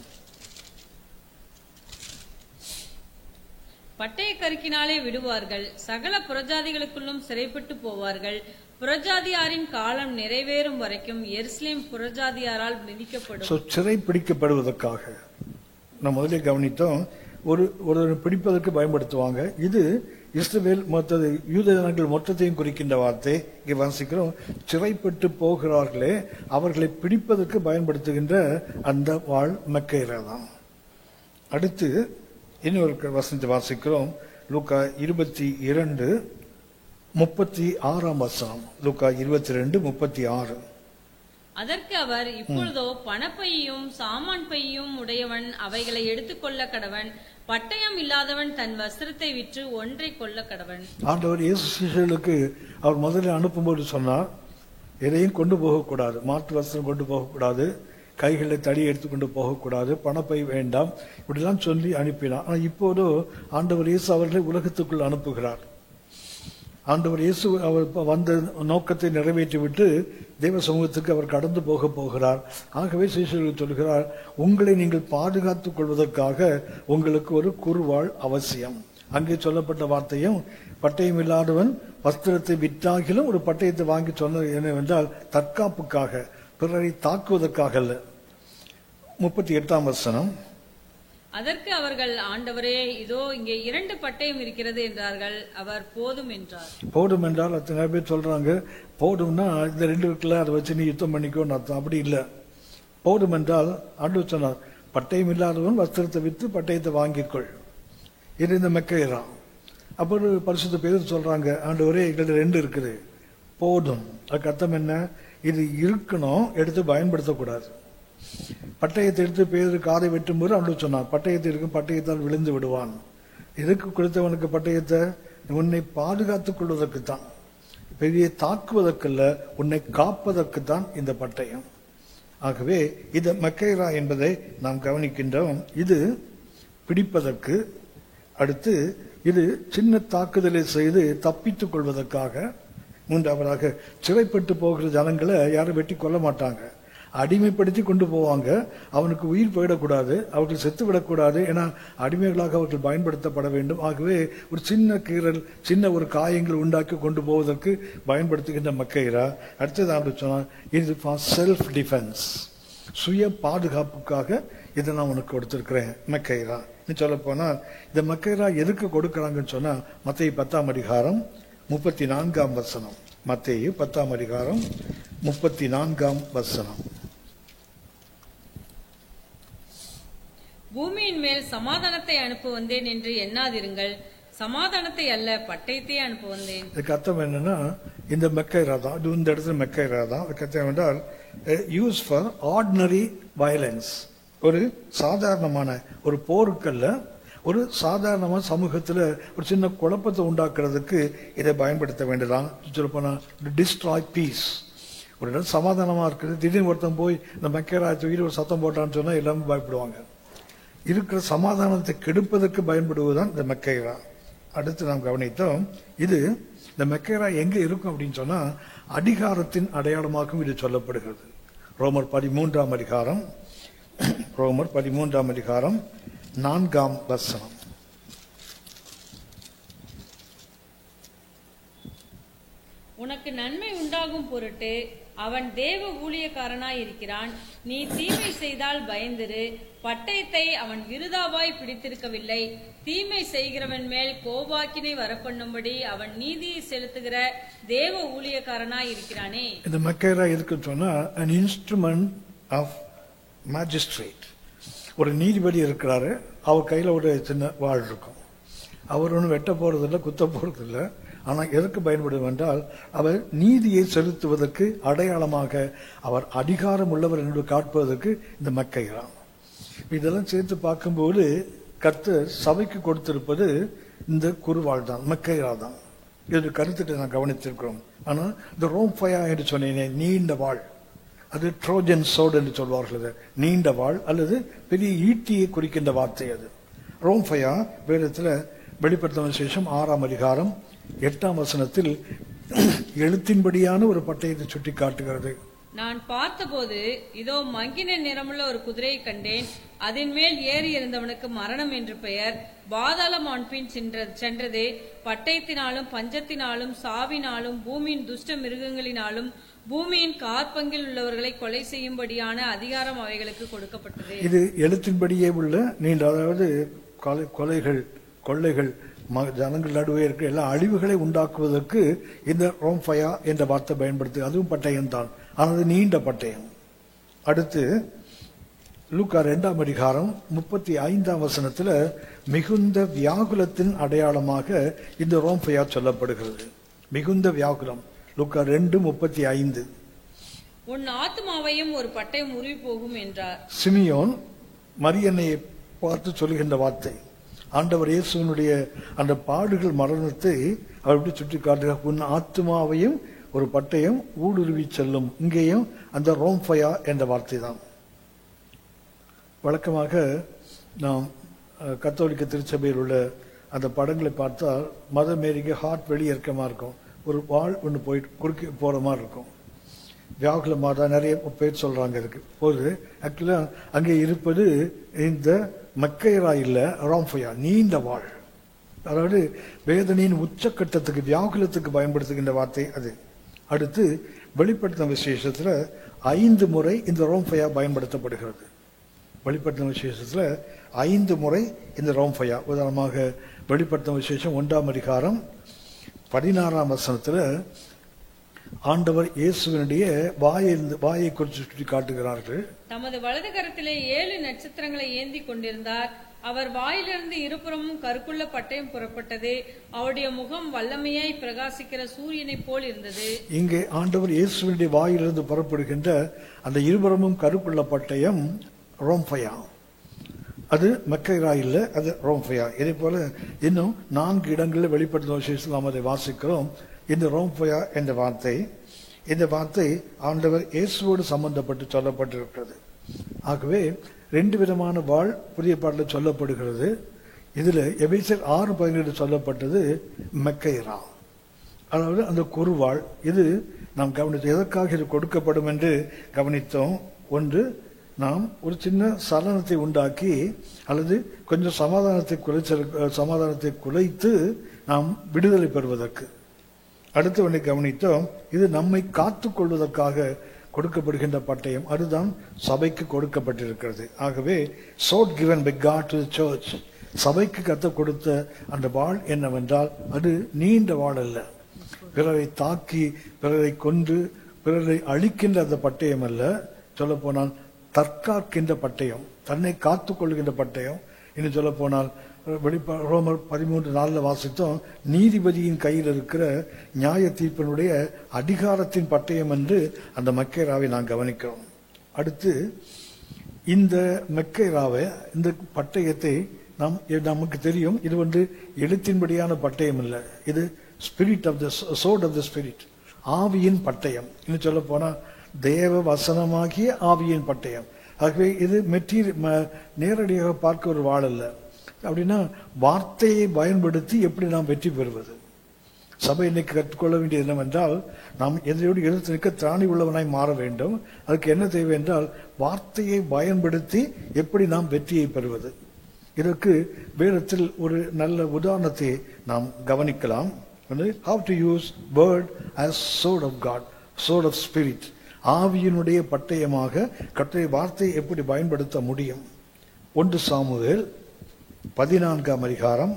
B: பட்டய கருக்கினாலே விடுவார்கள், சகல புறஜாதிகளுக்குள்ளும் சிறைப்பட்டு போவார்கள். புறஜாதியாரின் காலம் நிறைவேறும் வரைக்கும் எருசலேம் புறஜாதியாரால் மிதிக்கப்படும்.
A: சிறை பிடிக்கப்படுவதற்காக நம்ம முதலே கவனித்தோம், ஒரு பிடிப்பதற்கு பயன்படுத்துவாங்க. இது இஸ்ரவேல் மொத்தது யூத ஜனங்கள் மொத்தத்தையும் குறிக்கின்ற வார்த்தை. இங்கே வாசிக்கிறோம், சிறைப்பட்டு போகிறார்களே அவர்களை பிடிப்பதற்கு பயன்படுத்துகின்ற அந்த வாழ் மக்கேரா தான். அடுத்து இன்னொரு வசனத்தை வாசிக்கிறோம், லூக்கா 22:36 வசனம். லூக்கா 22:36.
B: அதற்கு அவர், இப்பொழுதோ பணப்பையும் சாமான் பையும் உடையவன் அவைகளை எடுத்துக்கொள்ள கடவன், பட்டயம் இல்லாதவன் தன் வஸ்திரத்தை விற்று ஒன்றை கொள்ள கடவன்.
A: ஆண்டவர் இயேசு சீஷர்களுக்கு அவர் முதல்ல அனுப்பும்போது சொன்னார், எதையும் கொண்டு போகக்கூடாது, மாற்று வஸ்திரம் கொண்டு போகக்கூடாது, கைகளில் தடி எடுத்துக்கொண்டு போகக்கூடாது, பணப்பை வேண்டாம், இப்படிலாம் சொல்லி அனுப்பினார். ஆனால் இப்போதோ ஆண்டவர் இயேசு அவர்களை உலகத்துக்குள் அனுப்புகிறார். ஆண்டவர் இயேசு அவர் வந்த நோக்கத்தை நிறைவேற்றிவிட்டு தேவ சமூகத்துக்கு அவர் கடந்து போகிறார். ஆகவே சீஷர்கள் சொல்கிறார், உங்களை நீங்கள் பாதுகாத்துக் கொள்வதற்காக உங்களுக்கு ஒரு குறுவாள் அவசியம். அங்கே சொல்லப்பட்ட வார்த்தையும், பட்டயம் இல்லாதவன் வஸ்திரத்தை விற்றாகிலும் ஒரு பட்டயத்தை வாங்கி சொன்னது என்னவென்றால் தற்காப்புக்காக, பிறரை தாக்குவதற்காக அல்ல. 38 வசனம்.
B: அதற்கு அவர்கள், ஆண்டவரே, இதோ இங்கே 2 பட்டயம் இருக்கிறது என்றார்கள். அவர் போதும் என்றார்.
A: போதும் என்றால் அத்தனை பேர் சொல்றாங்க, போதும்னா இந்த 2 இருக்குல்ல, அதை வச்சு நீ யுத்தம் பண்ணிக்கோன்னு அர்த்தம். அப்படி இல்லை. போதும் என்றால் ஆண்டவர் சொன்னார், பட்டயம் இல்லாதவன் வஸ்திரத்தை விற்று பட்டயத்தை வாங்கிக்கொள். இது இந்த மக்கேரா. அப்போ பரிசுத்த பேர் சொல்றாங்க, ஆண்டவரே எங்கள்ட்ட 2 இருக்குது, போதும். அதுக்கு அர்த்தம் என்ன? இது இருக்கணும், எடுத்து பயன்படுத்தக்கூடாது. பட்டயத்தை எடுத்து பேரு காதை வெட்டும் போது அவனுக்கு சொன்னான், பட்டயத்தை இருக்கும், பட்டயத்தால் விழுந்து விடுவான். எதுக்கு கொடுத்தவனுக்கு பட்டயத்தை? உன்னை பாதுகாத்துக் கொள்வதற்கு தான், பெரிய தாக்குவதற்கல்ல, உன்னை காப்பதற்கு தான் இந்த பட்டயம். ஆகவே இது மக்கேரா என்பதை நாம் கவனிக்கின்றோம். இது பிடிப்பதற்கு, அடுத்து இது சின்ன தாக்குதலை செய்து தப்பித்துக் கொள்வதற்காக, மூன்றாவதாக சிறைப்பட்டு போகிற ஜனங்களை யாரும் வெட்டி கொல்ல மாட்டாங்க, அடிமைப்படுத்தி கொண்டு போவாங்க. அவனுக்கு உயிர் போயிடக்கூடாது, அவர்கள் செத்து விடக்கூடாது, ஏன்னா அடிமைகளாக அவர்கள் பயன்படுத்தப்பட வேண்டும். ஆகவே ஒரு சின்ன கீறல், சின்ன ஒரு காயங்கள் உண்டாக்கி கொண்டு போவதற்கு பயன்படுத்துகின்ற மக்கேரா. அடுத்தது ஆண்டு சொன்னார், இது ஃபார் செல்ஃப் டிஃபென்ஸ், சுய பாதுகாப்புக்காக இதை நான் உனக்கு கொடுத்திருக்கிறேன் மக்கேரா. சொல்ல போனா இந்த மக்கேரா எதுக்கு கொடுக்கறாங்கன்னு சொன்னா, மத்தேயு 10 அதிகாரம் 34 வசனம். மத்தேயு 10 அதிகாரம் 34 வசனம்.
B: பூமியின் மேல் சமாதானத்தை அனுப்ப வந்தேன் என்று எண்ணாதிருங்கள், சமாதானத்தை அல்ல பட்டயத்தை அனுப்ப வந்தேன்.
A: இதுக்கு அர்த்தம் என்னன்னா, இந்த மெக்கைரா தான், இது இந்த இடத்துல மெக்கைரா தான். அதுக்கு அர்த்தம் என்றால் யூஸ் ஃபார் ஆர்டினரி வயலன்ஸ். ஒரு சாதாரணமான ஒரு போருக்கல்ல, ஒரு சாதாரணமான சமூகத்தில் ஒரு சின்ன குழப்பத்தை உண்டாக்குறதுக்கு இதை பயன்படுத்த வேண்டியதான். சொல்லப்போனா டிஸ்ட்ராய் பீஸ். ஒரு இடம் சமாதானமா இருக்குது, திடீர்னு ஒருத்தன் போய் இந்த மெக்கைரா தூக்கி ஒரு சத்தம் போட்டான்னு சொன்னா எல்லாமே பயப்படுவாங்க. இருக்கிற சமாதானத்தை கெடுப்பதற்கு பயன்படுவதுதான் இந்த மெக்கைரா. அடுத்து நாம் கவனித்தோம், இது இந்த மெக்கைரா எங்க இருக்கும் அப்படின்னு சொன்னா அதிகாரத்தின் அடையாளமாகவும் இது சொல்லப்படுகிறது. ரோமர் 13ஆம் அதிகாரம், ரோமர் 13ஆம் அதிகாரம் 4ஆம் வசனம்.
B: உனக்கு நன்மை உண்டாகும் பொருட்டு அவன் தேவ ஊழியக்காரனாய் இருக்கிறான். நீ தீமை செய்தால் பயந்திரு, பட்டயத்தை அவன் விருதாவாய் பிடித்திருக்கவில்லை. தீமை செய்கிறவன் மேல் கோபாக்கினை வரப்பண்ணும்படி அவன் நீதியை செலுத்துகிற தேவ ஊழியக்காரனாய் இருக்கிறானே.
A: இந்த மெக்கைரா எதுக்கு சொன்னா an instrument of magistrate. ஒரு நீதிபதி இருக்கிறாரு, அவர் கையில ஒரு சின்ன வாள் இருக்கும். அவர் ஒன்றும் வெட்ட போறதில்லை, குத்த போறதில்லை. ஆனால் எதற்கு பயன்படும் என்றால் அவர் நீதியை செலுத்துவதற்கு அடையாளமாக அவர் அதிகாரம் உள்ளவர் என்று காட்டுவதற்கு இந்த மெக்கைரா. இதெல்லாம் சேர்த்து பார்க்கும்போது கர்த்தர் சபைக்கு கொடுத்திருப்பது இந்த குருவாள் தான், மெக்கைரா தான். இது கருத்துட்டு நான் கவனித்திருக்கிறோம். ஆனால் இந்த ரோம்ஃபயா என்று சொன்னேன், நீண்ட வாழ், அது ட்ரோஜன் சோட் என்று சொல்வார்கள். நீண்ட வாழ் அல்லது பெரிய ஈட்டியை குறிக்கின்ற வார்த்தை அது. ரோம்ஃபயா வேதத்தில் வெளிப்படுத்தின விசேஷம் 6ஆம் அதிகாரம் 8ஆம் வசனத்தில் எழுத்தின்படியான ஒரு பட்டயத்தை சுட்டி காட்டுகிறது.
B: நான் பார்த்தபோது இதோ மங்கின நிறமுள்ள ஒரு குதிரையை கண்டேன். அதன் மேல் ஏறி இருந்தவனுக்கு மரணம் என்று பெயர். பாதாளம் அவன் பின் சென்றது. பட்டயத்தினாலும் பஞ்சத்தினாலும் சாவினாலும் பூமியின் துஷ்ட மிருகங்களினாலும் பூமியின் காற்பங்கில் உள்ளவர்களை கொலை செய்யும்படியான அதிகாரம் அவைகளுக்கு கொடுக்கப்பட்டது.
A: இது எழுத்தின்படியே உள்ள நீண்ட, அதாவது கொலைகள் கொள்ளைகள் ஜனங்கள் நடுவே இருக்கிற எல்லா அழிவுகளை உண்டாக்குவதற்கு இந்த ரோம்ஃபயா என்ற வார்த்தை பயன்படுத்து. அதுவும் பட்டயம் தான், ஆனால் நீண்ட பட்டயம். அடுத்து லூக்கா 2ஆம் அதிகாரம் 35ஆம் வசனத்துல மிகுந்த வியாகுலத்தின் அடையாளமாக இந்த ரோம்ஃபயா சொல்லப்படுகிறது. மிகுந்த வியாகுலம், லூக்கா 2:35.
B: உன் ஆத்மாவையும் ஒரு பட்டயம் உருவி போகும் என்றார்.
A: சிமியோன் மரியன்னையை பார்த்து சொல்லுகின்ற வார்த்தை. ஆண்டவர் இயேசுவினுடைய அந்த பாடுகள் மரணத்தை அவர் எப்படி சுட்டி காட்டுகிறார். உன் ஆத்மாவையும் ஒரு பட்டயம் ஊடுருவி செல்லும். இங்கேயும் அந்த ரோம்ஃபயா என்ற வார்த்தை தான். வழக்கமாக நாம் கத்தோலிக்க திருச்சபையில் உள்ள அந்த படங்களை பார்த்தால் மத மேரிக்கு ஹார்ட் வெளியேற்கமா இருக்கும். ஒரு வாள் ஒன்று போயிட்டு குறுக்கி போற மாதிரி இருக்கும். வியாகுல மாதா நிறைய பேர் சொல்றாங்க இருக்கு போது. ஆக்சுவலா அங்கே இருப்பது இந்த மெக்கைரா இல்ல, ரோம்ஃபயா, நீண்ட வாழ். அதாவது வேதனையின் உச்சக்கட்டத்துக்கு வியாகுலத்துக்கு பயன்படுத்துகின்ற வார்த்தை அது. அடுத்து வெளிப்படுத்தின விசேஷத்துல 5 முறை இந்த ரோம்ஃபயா பயன்படுத்தப்படுகிறது. வெளிப்படுத்தின விசேஷத்துல 5 முறை இந்த ரோம்ஃபயா. உதாரணமாக வெளிப்படுத்தின விசேஷம் 1ஆம் அதிகாரம் 16ஆம் வசனத்துல ஆண்டவர் இயேசுவினுடைய வாயை குறித்து சுட்டி காட்டுகிறார்கள்.
B: தமது வலது கரத்திலே 7 நட்சத்திரங்களை ஏந்தி கொண்டிருந்தார். அவர் வாயிலிருந்து இருபுறமும் கருக்குள்ள பட்டயம் புறப்பட்டது. அவருடைய முகம் வல்லமையாய் பிரகாசிக்கிற சூரியனை போல் இருந்தது. இங்கே
A: ஆண்டவர் இயேசுவினுடைய வாயிலிருந்து புறப்படுகின்ற அந்த இருபுறமும் கருக்குள்ள பட்டயம் ரோம்ஃபயா. அது மெக்கைரா இல்ல, அது ரோம்ஃபயா. இதே போல இன்னும் 4 இடங்களில் வெளிப்படுத்தின விசேஷத்தில் நாம் அதை வாசிக்கிறோம். இந்த ரோம்ஃபயா என்ற வார்த்தை, இந்த வார்த்தை ஆண்டவர் இயேசுவோடு சம்பந்தப்பட்டு சொல்லப்பட்டிருக்கிறது. ஆகவே 2 விதமான வாழ் புதிய பாடலில் சொல்லப்படுகிறது. இதுல எபேசியர் 6:17 சொல்லப்பட்டது மெக்கைரா, அதாவது அந்த குறுவாள். இது நாம் கவனித்தோம். எதற்காக இது கொடுக்கப்படும் என்று கவனித்தோம். ஒன்று, நாம் ஒரு சின்ன சலனத்தை உண்டாக்கி அல்லது கொஞ்சம் சமாதானத்தை குலைத்து நாம் விடுதலை பெறுவதற்கு. அடுத்த ஒன்றை கவனித்தோம், இது நம்மை காத்துக் கொள்வதற்காக கொடுக்கப்படுகின்ற பட்டயம். அதுதான் சபைக்கு கொடுக்கப்பட்டிருக்கிறது. ஆகவே sword given by God to the church, சபைக்கு கத்த கொடுத்த அந்த வாள் என்னவென்றால் அது நீண்ட வாள் அல்ல. பிறரை தாக்கி பிறரை கொன்று பிறரை அழிக்கின்ற அந்த பட்டயம் அல்ல. சொல்ல போனால் தற்காக்கின்ற பட்டயம். தன்னை காத்துக் கொள்கின்ற பட்டயம். இன்னும் சொல்ல போனால் ரோமர் 13:4 வாசித்தோம், நீதிபதியின் கையில் இருக்கிற நியாய தீர்ப்பினுடைய அதிகாரத்தின் பட்டயம் என்று அந்த மக்கேராவை நான் கவனிக்கிறோம். அடுத்து இந்த மக்கேராவை, இந்த பட்டயத்தை நமக்கு தெரியும், இது எழுத்தின்படியான பட்டயம் இல்லை, இது spirit of the sword of the spirit, ஆவியின் பட்டயம். இன்னும் சொல்ல போனா தேவ வசனமாகிய ஆவியின் பட்டயம். ஆகவே இது நேரடியாக பார்க்க ஒரு வாள் அல்ல. அப்படின்னா வார்த்தையை பயன்படுத்தி எப்படி நாம் வெற்றி பெறுவது? சபை இன்னைக்கு கற்றுக்கொள்ள வேண்டியது என்னவென்றால், நாம் எதிரோடு எதிர்த்து நிற்க திராணி உள்ளவனாய் மாற வேண்டும். அதுக்கு என்ன தேவை என்றால், வார்த்தையை பயன்படுத்தி எப்படி நாம் வெற்றியை பெறுவது. இதற்கு வேதத்தில் ஒரு நல்ல உதாரணத்தை நாம் கவனிக்கலாம். How to use word as sword of God, sword of spirit. ஆவியினுடைய பட்டயமாக கர்த்தருடைய வார்த்தையை எப்படி பயன்படுத்த முடியும்? 1 சாமுவேல் 14ஆம் அதிகாரம்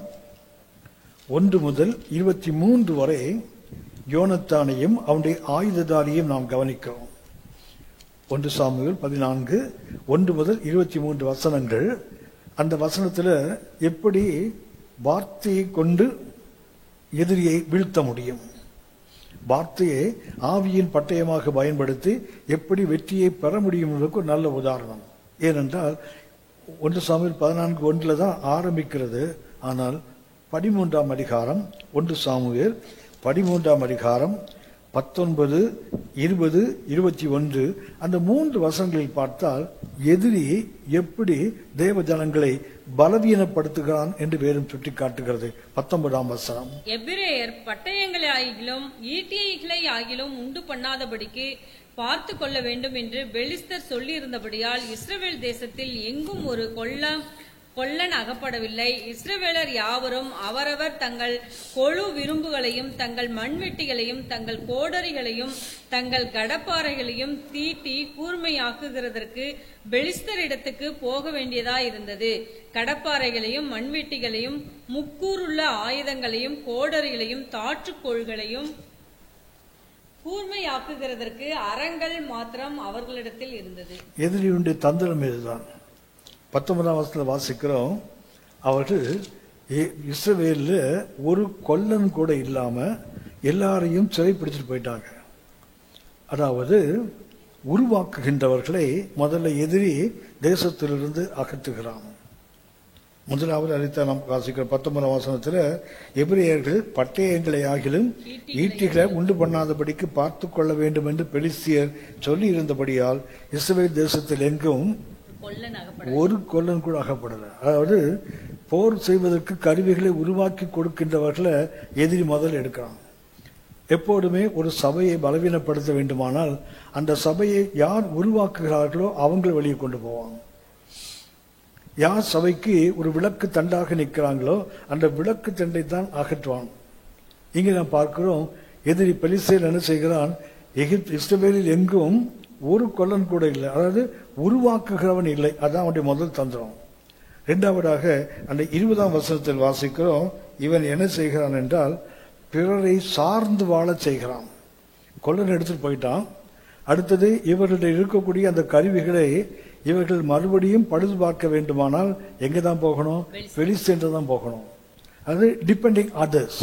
A: 1 முதல் 23 வரை யோனத்தானையும் அவனுடைய ஆயுததாரியையும் நாம் கவனிக்கிறோம். 1 சாமுவேல் 14 1 முதல் 23 வசனங்கள். அந்த வசனத்தில் எப்படி வார்த்தையை கொண்டு எதிரியை வீழ்த்த முடியும், வார்த்தையை ஆவியின் பட்டயமாக பயன்படுத்தி எப்படி வெற்றியை பெற முடியும் என்பதற்கு ஒரு நல்ல உதாரணம். ஏனென்றால் 1 சாமுவேல் 14:1 தான் ஆரம்பிக்கிறது. ஆனால் 13ஆம் அதிகாரம் 1 சாமுவேல் 13ஆம் அதிகாரம் 19, 20, 21 அந்த 3 வசனங்களில் பார்த்தால் எதிரி எப்படி தேவ ஜனங்களை பலவீனப்படுத்துகிறான் என்று வேறும் சுட்டி காட்டுகிறது. 19ஆம் வசனம்,
B: எபிரேயர் பட்டயங்களை ஆகிலும் ஈட்டிகளை ஆகிலும் உண்டு பண்ணாதபடிக்கு பார்த்து கொள்ள வேண்டும் என்று பெலிஸ்தர் சொல்லி இருந்தபடியால் இஸ்ரவேல் தேசத்தில் எங்கும் ஒரு கொல்லன் அகப்படவில்லை. இஸ்ரவேலர் யாவரும் அவரவர் தங்கள் கொழு விரும்புகளையும் தங்கள் மண்வெட்டிகளையும் தங்கள் கோடரிகளையும் தங்கள் கடப்பாறைகளையும் தீட்டி கூர்மையாக்குகிறதற்கு பெலிஸ்தரிடத்துக்கு போக வேண்டியதாயிருந்தது. கடப்பாறைகளையும் மண்வெட்டிகளையும் முக்கூறுள்ள ஆயுதங்களையும் கோடரிகளையும் தாற்றுக்கோள்களையும் கூர்மையாக்குகிறதற்கு அரங்கள் மாத்திரம் அவர்களிடத்தில் இருந்தது.
A: எதிரியுடைய தந்திரம் இதுதான். 19ஆம் வசனத்தில் வாசிக்கிறோம், அவர்கள் இஸ்ரவேலில் ஒரு கொல்லன் கூட இல்லாம எல்லாரையும் சிறைப்பிடிச்சிட்டு போயிட்டாங்க. அதாவது உருவாக்குகின்றவர்களை முதல்ல எதிரி தேசத்திலிருந்து அகற்றுகிறான். முதலாவது அளித்த நாம் வாசிக்கிற 19ஆம் வசனத்தில், எபிரேயர்கள் பட்டயங்களை ஆகிலும் ஈட்டிகளை உண்டு பண்ணாதபடிக்கு பார்த்து கொள்ள வேண்டும் என்று பெலிஸ்தியர் சொல்லி இருந்தபடியால் இஸ்ரவேல் தேசத்தில் எங்கும் ஒரு கொல்லன் கூட அகப்படல. அதாவது போர் செய்வதற்கு கருவிகளை உருவாக்கி கொடுக்கின்றவர்களை எதிரி முதல் எடுக்கிறான். எப்போதுமே ஒரு சபையை பலவீனப்படுத்த வேண்டுமானால் அந்த சபையை யார் உருவாக்குகிறார்களோ அவங்களை வெளியே கொண்டு போவாங்க. யார் சபைக்கு ஒரு விளக்கு தண்டாக நிற்கிறாங்களோ அந்த விளக்கு தண்டை தான் அகற்றுவான். இங்கே நாம் பார்க்கிறோம், எதிரி பெலிஸ்தேர் என்ன செய்கிறான், இஸ்ரவேலில் எங்கும் ஒரு கொல்லன் கூட இல்லை, அதாவது உருவாக்குகிறவன் இல்லை. அதான் அவனுடைய முதல் தந்திரம். இரண்டாவதாக அந்த 20ஆம் வசனத்தில் வாசிக்கிறோம், இவன் என்ன செய்கிறான் என்றால் பிறரை சார்ந்து வாழ செய்கிறான். கொல்லன் எடுத்துட்டு போயிட்டான். அடுத்தது இவர்களிடம் இருக்கக்கூடிய அந்த கருவிகளை இவர்கள் மறுபடியும் பழுது பார்க்க வேண்டுமானால் எங்க தான் போகணும், பெலிஸ்தேர் தான் போகணும். அது டிபெண்டிங் அதர்ஸ்.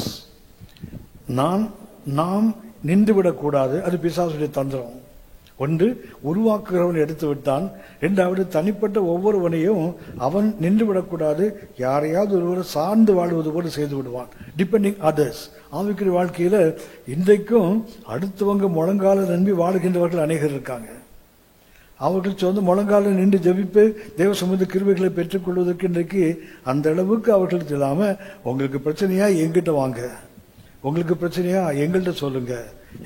A: நாம் நின்றுவிடக்கூடாது. அது பிசாசுடைய தந்திரம். ஒன்று, உருவாக்குகிறவன் எடுத்து விட்டான். இரண்டாவது, தனிப்பட்ட ஒவ்வொருவனையும் அவன் நின்று விடக்கூடாது, யாரையாவது ஒருவரை சார்ந்து வாழ்வது போல செய்து விடுவான். Depending others. ஆவிக்குரிய வாழ்க்கையில இன்றைக்கும் அடுத்தவங்க முழங்கால நம்பி வாழ்கின்றவர்கள் அநேகர் இருக்காங்க. அவர்கள் சொந்த முழங்கால நின்று ஜெபிப்பு தேவ சமூக கிருபைகளை பெற்றுக் கொள்வதற்கு இன்றைக்கு அந்த அளவுக்கு அவர்களுக்கு இல்லாம, உங்களுக்கு பிரச்சனையா எங்கிட்ட வாங்க, உங்களுக்கு பிரச்சனையா எங்கள்கிட்ட சொல்லுங்க,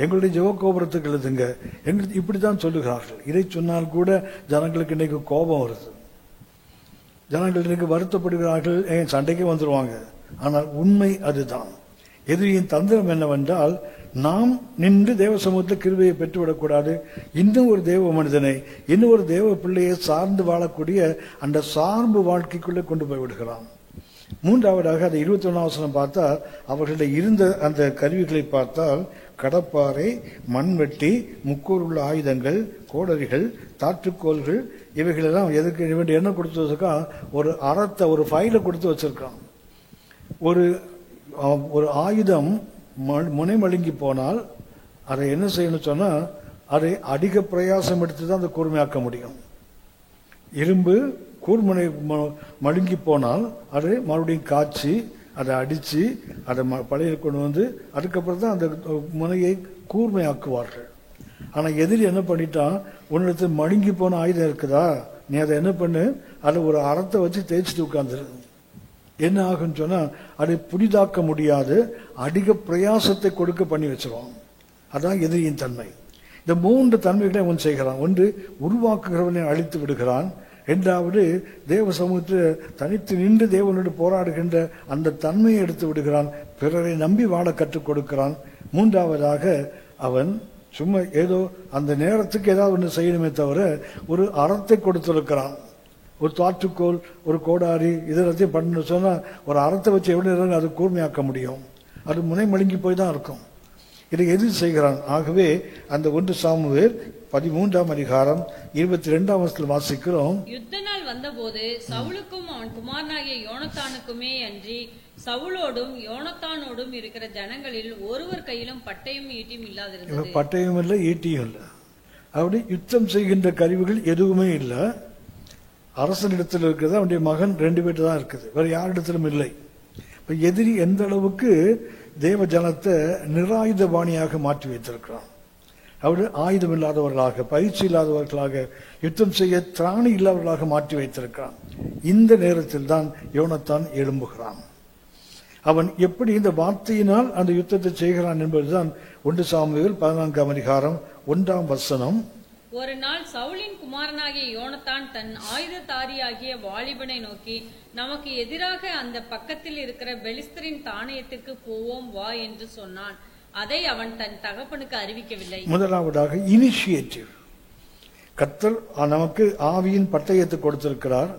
A: எங்களுடைய ஜெப கோபுரத்துக்கு எழுதுங்க, எங்களுக்கு இப்படித்தான் சொல்லுகிறார்கள். இதை சொன்னால் கூட ஜனங்களுக்கு இன்னைக்கு கோபம் வருது. ஜனங்கள் இன்னைக்கு வருத்தப்படுகிறார்கள், சண்டைக்கு வந்துருவாங்க. ஆனால் உண்மை அதுதான். எதிரியின் தந்திரம் என்னவென்றால், நாம் நின்று தேவ சமூகத்தில் கிருபையை பெற்றுவிடக்கூடாது. இன்னும் ஒரு தேவ மனிதனை, இன்னும் ஒரு தேவ பிள்ளையை சார்ந்து வாழக்கூடிய அந்த சார்பு வாழ்க்கைக்குள்ளே கொண்டு போய் விடுகிறான். மூன்றாவதாக அந்த 21ஆம் வசனம் பார்த்தால், அவர்களிடம் இருந்த அந்த கருவிகளை பார்த்தால் கடப்பாறை, மண்வெட்டி, முக்கூறுள்ள ஆயுதங்கள், கோடரிகள், தாற்றுக்கோள்கள் இவைகளெல்லாம் எதுக்கு இவன் என்ன கொடுத்து வச்சிருக்கான்? ஒரு அறத்தை, ஒரு ஃபைலை கொடுத்து வச்சிருக்கான். ஒரு ஆயுதம் முனை மழுங்கி போனால் அதை என்ன செய்யணும் சொன்னா, அதை அதிக பிரயாசம் எடுத்து தான் அதை கூர்மையாக்க முடியும். இரும்பு கூர்முனை மழுங்கி போனால் அதை மறுபடியும் காய்ச்சி அதை அடிச்சு அதை பழைய கொண்டு வந்து அதுக்கப்புறம் தான் அந்த முனையை கூர்மையாக்குவார்கள். ஆனா எதிரி என்ன பண்ணிட்டான், உன்னிடத்து மழுங்கி போன ஆயுதம் இருக்குதா, நீ அதை என்ன பண்ணு, அதை ஒரு அறத்தை வச்சு தேய்ச்சிட்டு உட்கார்ந்துரு. என்ன ஆகுன்னு சொன்னா, அதை புதிதாக்க முடியாது, அதிக பிரயாசத்தை கொடுக்க பண்ணி வச்சிருவான். அதான் எதிரியின் தன்மை. இந்த 3 தன்மைகளை அவன் செய்கிறான். ஒன்று, உருவாக்குகிறவனை அழித்து விடுகிறான். இரண்டாவது, தேவ சமூகத்தில் தனித்து நின்று தேவனோடு போராடுகின்ற அந்த தன்மையை எடுத்து விடுகிறான். பிறரை நம்பி வாழ கற்றுக் கொடுக்கிறான். மூன்றாவதாக, அவன் சும்மா ஏதோ அந்த நேரத்துக்கு ஏதாவது ஒன்று செய்யணுமே தவிர ஒரு அறத்தை கொடுத்திருக்கிறான். ஒரு தாற்றுக்கோள், ஒரு கோடாரி, இதெல்லாத்தையும் பண்ணு சொன்னா ஒரு அறத்தை வச்சு எவ்வளவு நேரம் அது கூர்மையாக்க முடியும்? அது முனை மழுங்கி போய் தான் இருக்கும். இதை எதிர் செய்கிறான். ஆகவே அந்த 1 சாமுவேல் 13ஆம் அதிகாரம் 22ஆம் வசனத்தில் வாசிக்கிறோம்.
B: யுத்த நாள் வந்தபோது சவுலுக்கும் அவன் குமாரனாகிய யோனத்தானுக்குமே அன்றி சவுலோடும் யோனத்தானோடும் இருக்கிற ஜனங்களில் ஒருவர் கையிலும் பட்டயம் ஈட்டியும் இல்லாதிருந்தது.
A: பட்டயம் இல்லை, ஈட்டியும் இல்லை. அப்படி யுத்தம் செய்கின்ற கருவிகள் எதுவுமே இல்லை. அரசனிடத்தில் இருக்கிறது அவனுடைய மகன் 2 பேர் தான் இருக்குது, வேற யாரிடத்திலும் இல்லை. இப்ப எதிரி எந்த அளவுக்கு தேவ ஜனத்தை நிராயுதபாணியாக மாற்றி வைத்திருக்கிறான். அவர் ஆயுதம் இல்லாதவர்களாக, பயிற்சி இல்லாதவர்களாக, யுத்தம் செய்ய திராணி இல்லாதவர்களாக மாற்றி வைத்திருக்கிறான். இந்த நேரத்தில் தான் யோனத்தான் எழும்புகிறான். அவன் எப்படி இந்த வார்த்தையினால் அந்த யுத்தத்தை செய்கிறான் என்பதுதான் 1 சாமுவேல் 14ஆம் அதிகாரம் 1ஆம் வசனம்.
B: ஒரு நாள் சவுலின் குமாரனாகிய யோனத்தான் தன் ஆயுததாரியாகிய வாலிபனை நோக்கி, நமக்கு எதிராக அந்த பக்கத்தில் இருக்கிற பெலிஸ்தரின் தானியத்துக்கு போவோம் வா என்று சொன்னான். அதை அவன் தன் தகப்பனுக்கு அறிவிக்கவில்லை. முதலாவதாக
A: இனிஷியேட்டிவ். கர்த்தர் நமக்கு ஆவியின் பட்டயத்தை கொடுத்திருக்கிறார்.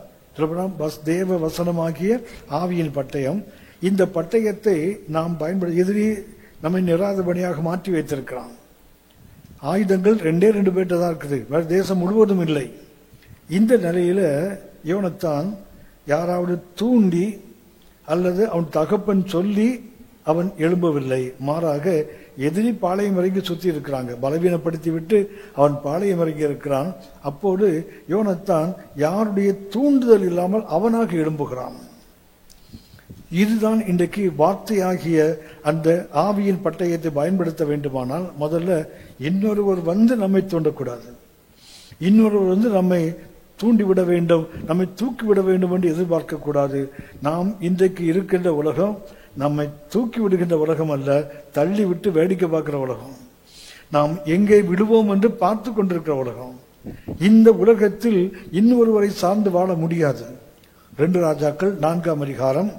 A: தேவ வசனமாகிய ஆவியின் பட்டயம். இந்த பட்டயத்தை நாம் பயன்படுத்த எதிரி நம்மை நிராதபடியாக மாற்றி வைத்திருக்கிறான். ஆயுதங்கள் 2 பேர்ட்ட தான் இருக்குது, வேற தேசம் முழுவதும் இல்லை. இந்த நிலையில யோனத்தான் யாராவது தூண்டி அல்லது அவன் தகப்பன் சொல்லி அவன் எழும்பவில்லை. மாறாக எதிரி பாளையம் இறங்கி சுத்தி இருக்கிறாங்க, பலவீனப்படுத்தி விட்டு அவன் பாளையம் இறங்கி இருக்கிறான். அப்போது யோனத்தான் யாருடைய தூண்டுதல் இல்லாமல் அவனாக எழும்புகிறான். இதுதான் இன்றைக்கு வார்த்தையாகிய அந்த ஆவியின் பட்டயத்தை பயன்படுத்த வேண்டுமானால் முதல்ல இன்னொருவர் வந்து நம்மை தூண்டக்கூடாது, இன்னொருவர் வந்து நம்மை தூண்டிவிட வேண்டும், நம்மை தூக்கிவிட வேண்டும் என்று எதிர்பார்க்க கூடாது. நாம் இன்றைக்கு இருக்கின்ற உலகம் நம்மை தூக்கி விடுகின்ற உலகம் அல்ல, தள்ளி விட்டு வேடிக்கை பார்க்கிற உலகம். நாம் எங்கே விடுவோம் என்று பார்த்து கொண்டிருக்கிற உலகம். இந்த உலகத்தில் இன்னொருவரை சார்ந்து வாழ முடியாது. 2 ராஜாக்கள் 4ஆம் அதிகாரம்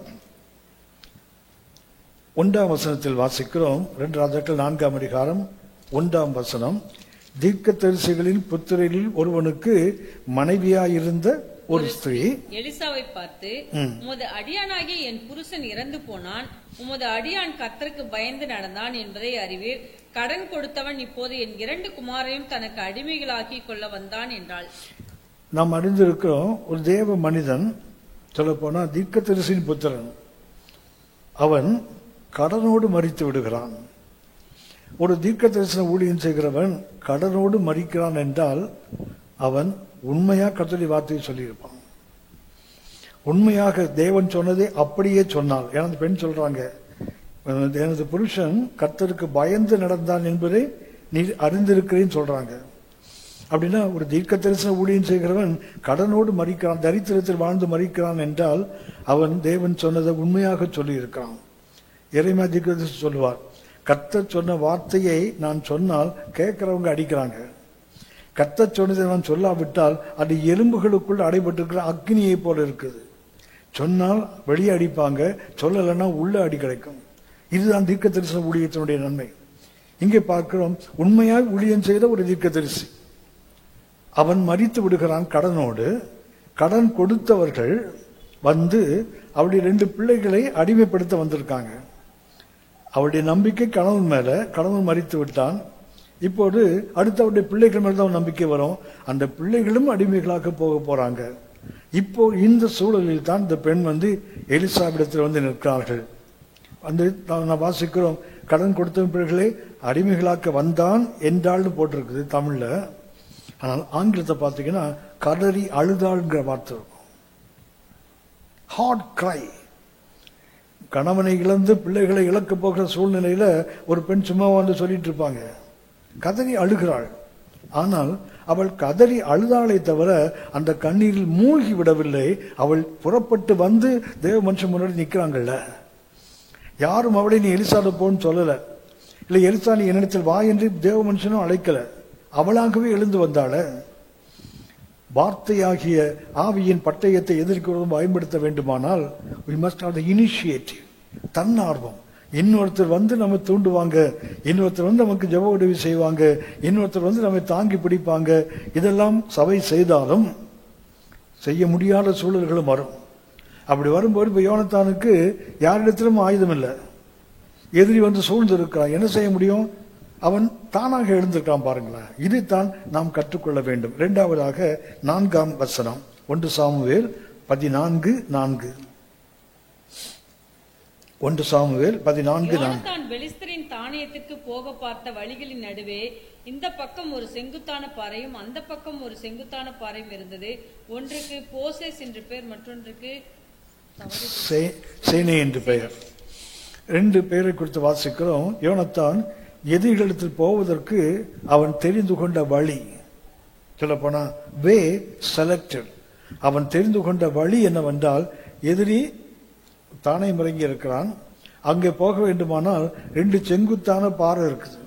A: 1ஆம் வசனத்தில் வாசிக்கிறோம். 2 ராஜாக்கள் 4ஆம் அதிகாரம் 1ஆம் வசனம். தீர்க்கதரிசிகளின் புத்திரரில் ஒருவனுக்கு மனைவியாயிருந்த ஒரு ஸ்திரீ
B: எலிசாவை பார்த்து, உமது அடியானாகிய என் புருஷன் இறந்து போனான், உமது அடியான் கர்த்தருக்கு பயந்து நடந்தான் என்பதை அறிவீர். கடன் கொடுத்தவன் இப்போது என் 2 குமாரையும் தனக்கு அடிமைகளாக்கி கொள்ள வந்தான் என்றாள்.
A: நாம் அறிந்திருக்கிறோம், ஒரு தேவ மனிதன், சொல்ல போனா தீர்க்கதரிசியின் புத்திரன், அவன் கடனோடு மரித்து விடுகிறான். ஒரு தீர்க்க தரிசன ஊழியம் செய்கிறவன் கடனோடு மரிக்கிறான் என்றால் அவன் உண்மையா கர்த்தருடைய வார்த்தையை சொல்லியிருப்பான். உண்மையாக தேவன் சொன்னதை அப்படியே சொன்னால். எனது பெண் சொல்றாங்க, எனது புருஷன் கர்த்தருக்கு பயந்து நடந்தான் என்பதை நீ அறிந்திருக்கிறேன்னு சொல்றாங்க. அப்படின்னா ஒரு தீர்க்க தரிசன ஊழியம் செய்கிறவன் கடனோடு மரிக்கிறான், தரித்திரத்தில் வாழ்ந்து மரிக்கிறான் என்றால் அவன் தேவன் சொன்னதை உண்மையாக சொல்லி இருக்கிறான். எரேமியா தீர்க்கதரிசி சொல்லுவார், கர்த்தர் சொன்ன வார்த்தையை நான் சொன்னால் கேட்கிறவங்க அடிக்கிறாங்க, கர்த்தர் சொன்னதை நான் சொல்லாவிட்டால் அது எலும்புகளுக்குள் அடைபட்டிருக்கிற அக்னியை போல இருக்குது. சொன்னால் வெளியே அடிப்பாங்க, சொல்லலைன்னா உள்ள அடி கிடைக்கும். இதுதான் தீர்க்க தரிசன ஊழியத்தினுடைய நன்மை. இங்கே பார்க்கிறோம், உண்மையாக ஊழியம் செய்த ஒரு தீர்க்க தரிசி அவன் மரித்து விடுகிறான் கடனோடு. கடன் கொடுத்தவர்கள் வந்து அவருடைய 2 பிள்ளைகளை அடிமைப்படுத்த வந்திருக்காங்க. அவருடைய நம்பிக்கை கணவன் மேல, கணவன் மரித்து விட்டான். இப்போது அடுத்தவருடைய பிள்ளைகள் மேல் தான் நம்பிக்கை வரும். அந்த பிள்ளைகளும் அடிமைகளாக போக போறாங்க. இப்போ இந்த சூழலில் தான் இந்த பெண் எலிசாவிடத்தில் நிற்கிறார்கள். நான் வாசிக்கிறோம், கடன் கொடுத்த பிள்ளைகளே அடிமைகளாக்க வந்தான் என்றால்னு போட்டிருக்குது தமிழ்ல. ஆனால் ஆங்கிலத்தை பார்த்தீங்கன்னா கதறி அழுதாள்ங்கிற வார்த்தை இருக்கும். ஹார்ட் கிரை. கணவனை இழந்து பிள்ளைகளை இழக்க போகிற சூழ்நிலையில ஒரு பெண் சும்மா சொல்லிட்டு இருப்பாங்க, கதறி அழுகிறாள். ஆனால் அவள் கதறி அழுதாளை தவிர அந்த கண்ணீரில் மூழ்கி விடவில்லை. அவள் புறப்பட்டு தேவ மனுஷன் முன்னாடி நிற்கிறாங்கல்ல, யாரும் அவளை நீ எலிசாட போன்னு சொல்லல, இல்லை எலிசா நீ என்னிடத்தில் வா என்று தேவ மனுஷனும் அழைக்கல, அவளாகவே எழுந்து வந்தாள. வார்த்தையாகிய ஆவியின் பட்டயத்தை எதிர்க்கிறதும் பயன்படுத்த வேண்டுமானால் we must have the initiative, தன்னார்வம். இன்னொருத்தர் நம்ம தூண்டுவாங்க, இன்னொருத்தர் நமக்கு ஜெப உதவி செய்வாங்க, இன்னொருத்தர் நம்மை தாங்கி பிடிப்பாங்க. இதெல்லாம் சபை செய்தாலும் செய்ய முடியாத சூழல்களும் வரும். அப்படி வரும்போது இப்ப யோனத்தானுக்கு யாரிடத்திலும் ஆயுதம் இல்லை, எதிரி சூழ்ந்து இருக்கிறான், என்ன செய்ய முடியும்? அவன் தானாக எழுந்திருக்கான். பாருங்களேன், இதைத்தான் நாம் கற்றுக்கொள்ள வேண்டும். இரண்டாவதாக 4ஆம் வசனம் 1 சாமுவேல் 14:4. 1 சாமுவேல் 14:4.
B: பெலிஸ்தரின் தானியத்திற்கு போக பார்த்த வழிகளின் நடுவே இந்த பக்கம் ஒரு செங்குத்தான பாறையும் அந்த பக்கம் ஒரு செங்குத்தான பாறையும் இருந்தது. ஒன்றுக்கு போசேஸ் என்று பெயர், மற்றொன்றுக்கு
A: சேனை என்று பெயர். 2 பேரை குறித்து வாசிக்கிறோம். யோனத்தான் எதிரிகளிடத்தில் போவதற்கு அவன் தெரிந்து கொண்ட வழி, சொல்ல போனா வே செலக்டட். அவன் தெரிந்து கொண்ட வழி என்னவென்றால், எதிரி தானே இறங்கி இருக்கிறான், அங்கே போக வேண்டுமானால் 2 செங்குத்தான பாறை இருக்குது.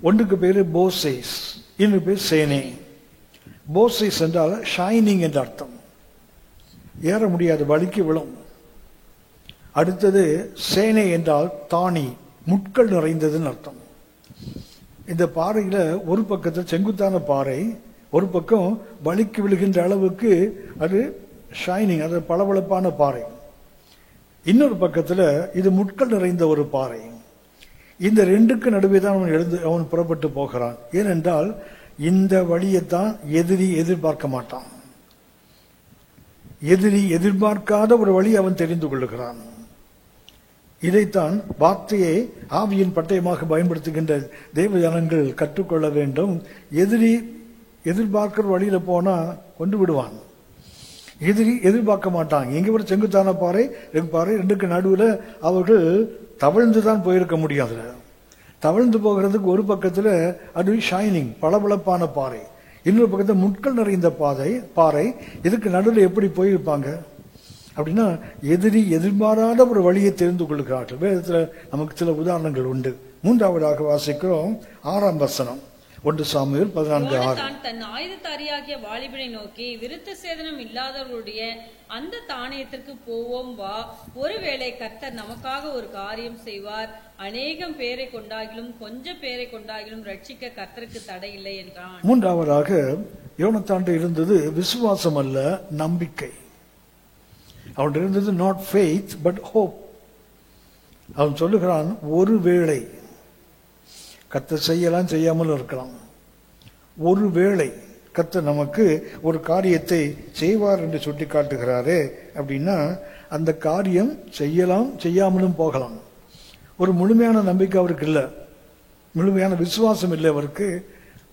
A: ஒன்றுக்கு பேரு போசேஸ், இன்னொரு பேர் சேனை. போசேஸ் என்றால் ஷைனிங் என்ற அர்த்தம், ஏற முடியாது, வலிக்கு விழும். அடுத்தது சேனை என்றால் தானி, முட்கள் நிறைந்ததுன்னு அர்த்தம். இந்த பாறையில ஒரு பக்கத்தில் செங்குத்தான பாறை, ஒரு பக்கம் வலிக்கு விழுகின்ற அளவுக்கு அது ஷைனிங், அது பளபளப்பான பாறை. இன்னொரு பக்கத்துல இது முட்கள் நிறைந்த ஒரு பாறை. இந்த 2க்கு நடுவே தான் அவன் புறப்பட்டு போகிறான். ஏனென்றால் இந்த வழியைத்தான் எதிரி எதிர்பார்க்க மாட்டான். எதிரி எதிர்பார்க்காத ஒரு வழி அவன் தெரிந்து கொள்ளுகிறான். இதைத்தான் வார்த்தையை ஆவியின் பட்டயமாக பயன்படுத்துகின்ற தேவ ஜனங்கள் கற்றுக்கொள்ள வேண்டும். எதிரி எதிர்பார்க்கிற வழியில போனா கொண்டு விடுவான். எதிரி எதிர்பார்க்க மாட்டாங்க. எங்க ஒரு செங்குத்தான பாறை 2க்கு நடுவில் அவர்கள் தவழ்ந்துதான் போயிருக்க முடியாது. தவழ்ந்து போகிறதுக்கு ஒரு பக்கத்துல அது ஷைனிங் பளபளப்பான பாறை, இன்னொரு பக்கத்தில் முட்கள் நிறைந்த பாறை. இதுக்கு நடுவில் எப்படி போயிருப்பாங்க அப்படின்னா, எதிரி எதிர்பாராத ஒரு வழியை தெரிந்து கொள்கிறார்கள். வேதத்துல நமக்கு சில உதாரணங்கள் உண்டு. 3ஆவதாக வாசிக்கிறோம் 6ஆம் வசனம் 1 சாமுவேல் 14:6.
B: தன் ஆயுததாரியாகிய வாலிபனை நோக்கி, விருத்த சேதனம் இல்லாதவர்களுடைய அந்த தானியத்திற்கு போவோம் வா, ஒருவேளை கர்த்தர் நமக்காக ஒரு காரியம் செய்வார், அநேகம் பேரை கொண்டாகிலும் கொஞ்சம் பேரை கொண்டாகிலும் ரட்சிக்க கர்த்தருக்கு தடை இல்லை என்றான்.
A: 3ஆவதாக யோனத்தான் இருந்தது விசுவாசம் அல்ல, நம்பிக்கை. அவன் இருந்தது நாட் ஃபெய்த் பட் ஹோப். அவன் சொல்லுகிறான், ஒருவேளை கர்த்தர் செய்யலாம், செய்யாமல் இருக்கலாம், ஒருவேளை கர்த்தர் நமக்கு ஒரு காரியத்தை செய்வார் என்று சுட்டி காட்டுகிறாரே அப்படின்னா, அந்த காரியம் செய்யலாம், செய்யாமலும் போகலாம். ஒரு முழுமையான நம்பிக்கை அவருக்கு இல்லை, முழுமையான விசுவாசம் இல்லை அவருக்கு.